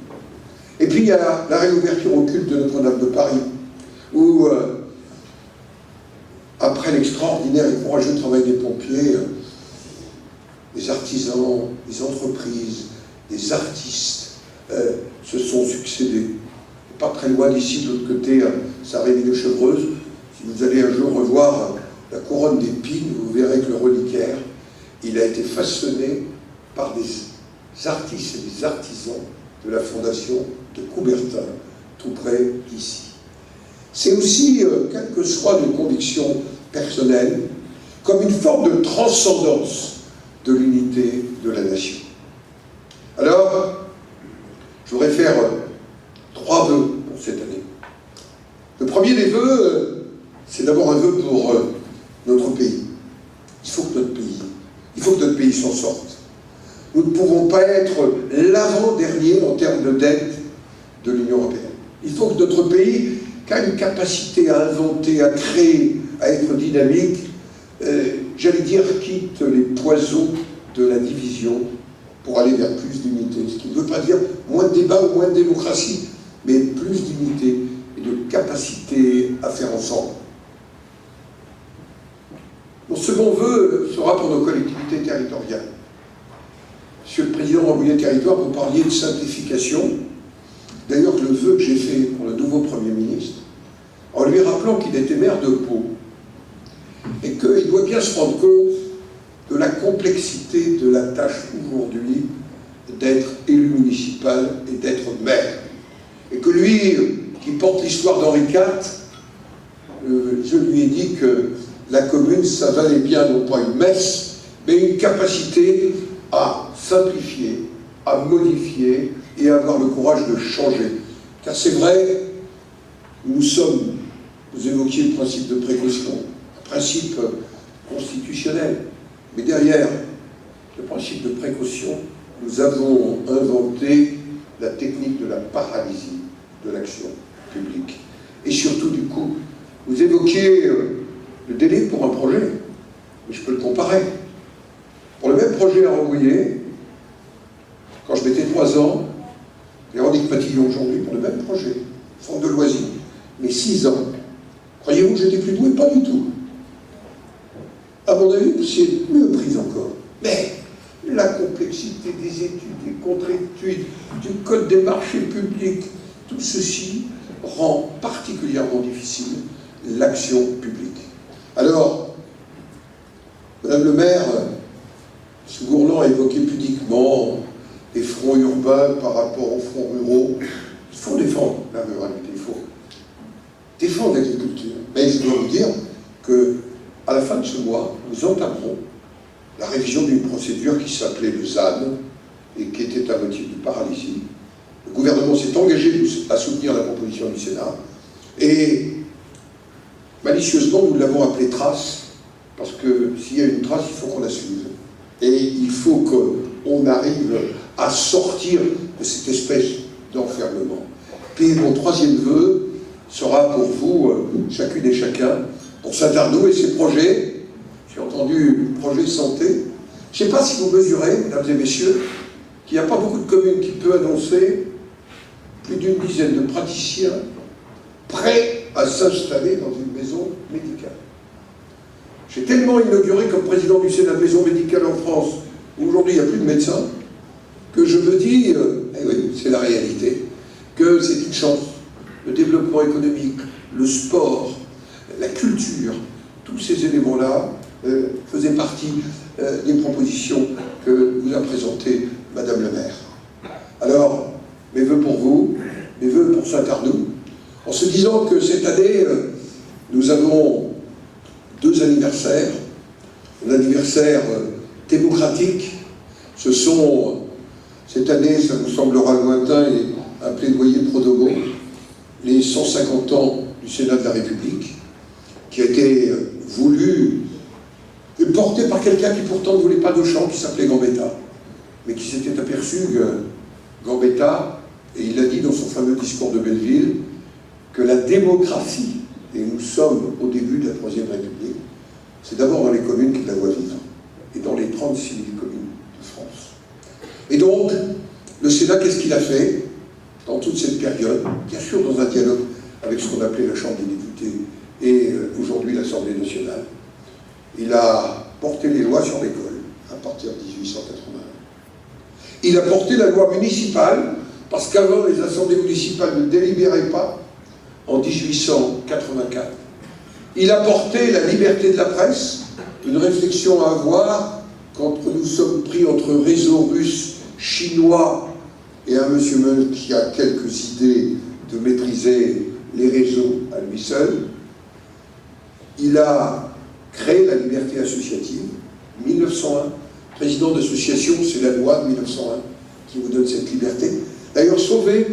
Et puis il y a la réouverture au culte de Notre-Dame de Paris, où, après l'extraordinaire et courageux travail des pompiers, des artisans, des entreprises, des artistes se sont succédés. Pas très loin d'ici, de l'autre côté, Saint-Rémy-de-Chevreuse. Si vous allez un jour revoir la couronne d'épines, vous verrez que le reliquaire, il a été façonné par des artistes et des artisans de la fondation de Coubertin, tout près d'ici. C'est aussi, quelles que soient nos convictions personnelles, comme une forme de transcendance de l'unité de la nation. Alors, je voudrais faire 3 vœux pour cette année. Le premier des vœux, c'est d'abord un vœu pour notre pays. Il faut que notre pays s'en sorte. Nous ne pouvons pas être l'avant-dernier en termes de dette de l'Union européenne. Il faut que notre pays, qui a une capacité à inventer, à créer, à être dynamique, j'allais dire, quitte les poisons de la division pour aller vers plus d'unité. Ce qui ne veut pas dire moins de débat ou moins de démocratie, mais plus d'unité et de capacité à faire ensemble. Mon second vœu sera pour nos collectivités territoriales. Monsieur le Président Rambouillet Territoire, vous parliez de simplification. D'ailleurs, le vœu que j'ai fait pour le nouveau Premier ministre, en lui rappelant qu'il était maire de Pau, et qu'il doit bien se rendre compte de la complexité de la tâche aujourd'hui d'être élu municipal et d'être maire. Et que lui, qui porte l'histoire d'Henri IV, je lui ai dit que la commune, ça valait bien non pas une messe, mais une capacité à simplifier, à modifier et à avoir le courage de changer. Car c'est vrai, vous évoquiez le principe de précaution, un principe constitutionnel, mais derrière le principe de précaution, nous avons inventé la technique de la paralysie de l'action publique. Et surtout, du coup, vous évoquiez le délai pour un projet, mais je peux le comparer. Pour le même projet à Rambouillet, quand je mettais 3 ans, Véronique Matillon aujourd'hui, pour le même projet, centre de loisirs, mais 6 ans, croyez-vous que j'étais plus doué? Pas du tout. À mon avis, c'est mieux pris encore. Mais la complexité des études, des contre-études, du code des marchés publics, tout ceci rend particulièrement difficile l'action publique. Alors, Madame le maire, M. Gourland a évoqué pudiquement les fronts urbains par rapport aux fronts ruraux. Il faut défendre la ruralité, il faut défendre l'agriculture. Mais je dois vous dire qu'à la fin de ce mois, nous entamerons la révision d'une procédure qui s'appelait le ZAN et qui était un motif de paralysie. Le gouvernement s'est engagé à soutenir la proposition du Sénat et malicieusement, nous l'avons appelée trace, parce que s'il y a une trace, il faut qu'on la suive. Et il faut qu'on arrive à sortir de cette espèce d'enfermement. Puis mon troisième vœu sera pour vous, chacune et chacun, pour Saint-Arnoult et ses projets. J'ai entendu le projet santé. Je ne sais pas si vous mesurez, mesdames et messieurs, qu'il n'y a pas beaucoup de communes qui peuvent annoncer plus d'une dizaine de praticiens prêts à s'installer dans une maison médicale. J'ai tellement inauguré comme président du Sénat de maison médicale en France, où aujourd'hui il n'y a plus de médecins, que je me dis, eh oui, c'est la réalité, que c'est une chance. Le développement économique, le sport, la culture, tous ces éléments-là faisaient partie des propositions que vous a présentées Madame le maire. Alors, mes vœux pour vous, mes vœux pour Saint-Arnoult, en se disant que cette année, nous avons 2 anniversaires. Un anniversaire démocratique, ce sont, cette année, ça vous semblera lointain et un plaidoyer pro-domo, les 150 ans du Sénat de la République, qui a été voulu et porté par quelqu'un qui pourtant ne voulait pas d'Auchan, qui s'appelait Gambetta, mais qui s'était aperçu que Gambetta, et il a dit dans son fameux discours de Belleville, que la démocratie, et nous sommes au début de la Troisième République, c'est d'abord dans les communes qui la voient vivre, et dans les 36 000 communes de France. Et donc, le Sénat, qu'est-ce qu'il a fait dans toute cette période, bien sûr dans un dialogue avec ce qu'on appelait la Chambre des députés et aujourd'hui l'Assemblée nationale. Il a porté les lois sur l'école à partir de 1881. Il a porté la loi municipale, parce qu'avant les assemblées municipales ne délibéraient pas, en 1884. Il a porté la liberté de la presse, une réflexion à avoir quand nous sommes pris entre réseaux russes, chinois et un monsieur Meul qui a quelques idées de maîtriser les réseaux à lui seul. Il a créé la liberté associative, 1901. Président d'association, c'est la loi de 1901 qui vous donne cette liberté. D'ailleurs sauvée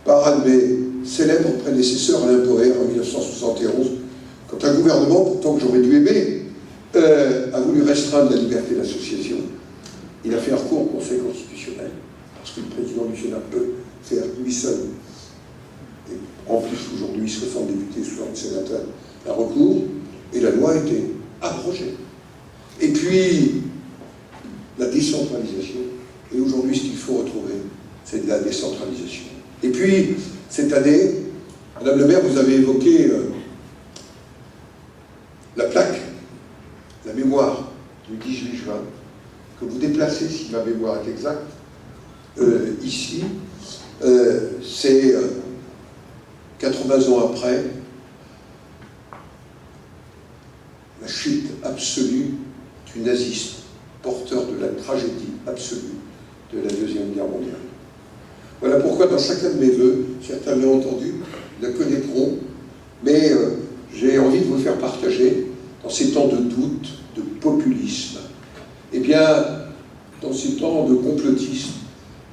par un de mes célèbres prédécesseurs, Alain Poher, en 1971, quand un gouvernement, pourtant que j'aurais dû aimer, a voulu restreindre la liberté d'association. Il a fait un recours au Conseil constitutionnel, parce que le président du Sénat peut faire lui seul, et en plus aujourd'hui 60 députés, 60 sénateurs, un recours, et la loi a été abrogée. Et puis, la décentralisation, et aujourd'hui ce qu'il faut retrouver, c'est de la décentralisation. Et puis, cette année, Madame le maire, vous avez évoqué la plaque, la mémoire du 18 juin, que vous déplacez, si ma mémoire est exacte, ici, c'est 80 ans après la chute absolue du nazisme, porteur de la tragédie absolue de la Deuxième Guerre mondiale. Voilà pourquoi dans chacun de mes vœux, certains l'ont entendu, le connaîtront, mais j'ai envie de vous faire partager, dans ces temps de doute, de populisme, et bien, dans ces temps de complotisme,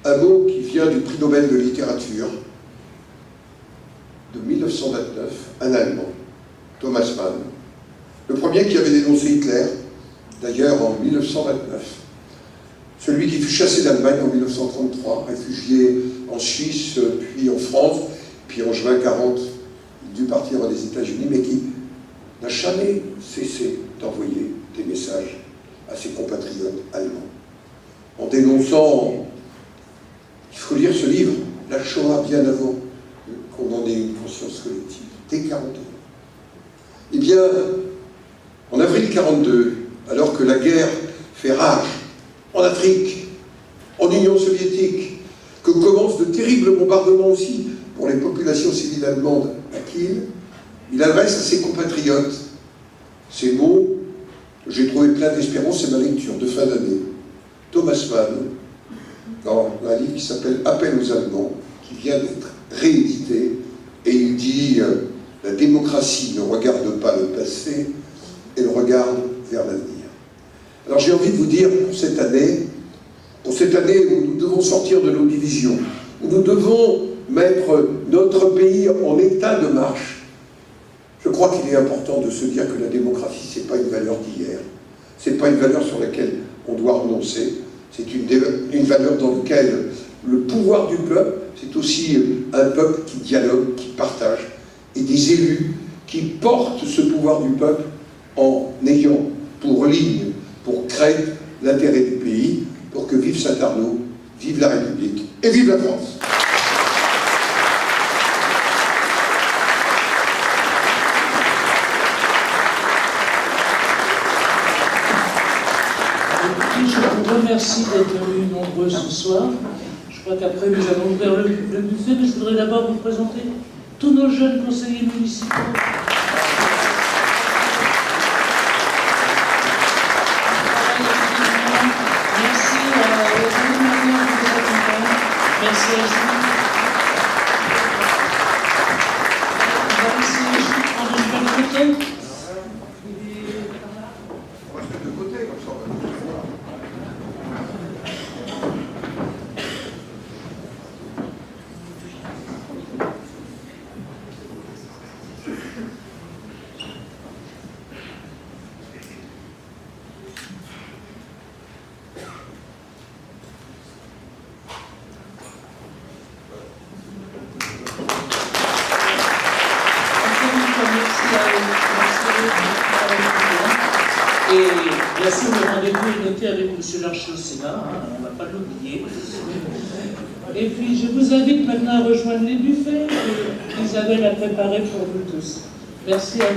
un mot qui vient du prix Nobel de littérature de 1929, un Allemand, Thomas Mann, le premier qui avait dénoncé Hitler, d'ailleurs en 1929, celui qui fut chassé d'Allemagne en 1933, réfugié en Suisse, puis en France, puis en juin 40, il dut partir aux États-Unis, mais qui n'a jamais cessé d'envoyer des messages à ses compatriotes allemands, en dénonçant, il faut lire ce livre, la Shoah bien avant qu'on en ait une conscience collective, dès 42. Eh bien, en avril 42, alors que la guerre fait rage en Afrique, en Union soviétique, que commencent de terribles bombardements aussi pour les populations civiles allemandes à Kiel, il adresse à ses compatriotes ces mots que j'ai trouvé plein d'espérance, c'est ma lecture de fin d'année. Thomas Mann, dans un livre qui s'appelle Appel aux Allemands, qui vient d'être réédité, et il dit « La démocratie ne regarde pas le passé, elle regarde vers l'avenir ». Alors j'ai envie de vous dire, pour cette année où nous devons sortir de nos divisions, où nous devons mettre notre pays en état de marche, je crois qu'il est important de se dire que la démocratie, ce n'est pas une valeur d'hier, ce n'est pas une valeur sur laquelle on doit renoncer, c'est une valeur dans laquelle le pouvoir du peuple, c'est aussi un peuple qui dialogue, qui partage, et des élus qui portent ce pouvoir du peuple en ayant pour ligne, pour crête, l'intérêt du pays, pour que vive Saint-Arnoult, vive la République et vive la France. merci d'être venus nombreux ce soir. Je crois qu'après, nous allons ouvrir le buffet, mais je voudrais d'abord vous présenter tous nos jeunes conseillers municipaux. Merci à Maria qui nous accompagne. Merci à Julie. On va essayer de prendre une bonne photo. On va se mettre de côté, comme ça on va tout voir. Et bien sûr, le rendez-vous est noté avec M. Larcher au Sénat, hein, on ne va pas l'oublier. Et puis, je vous invite maintenant à rejoindre les buffets qu'Isabelle a préparés pour vous tous. Merci à vous.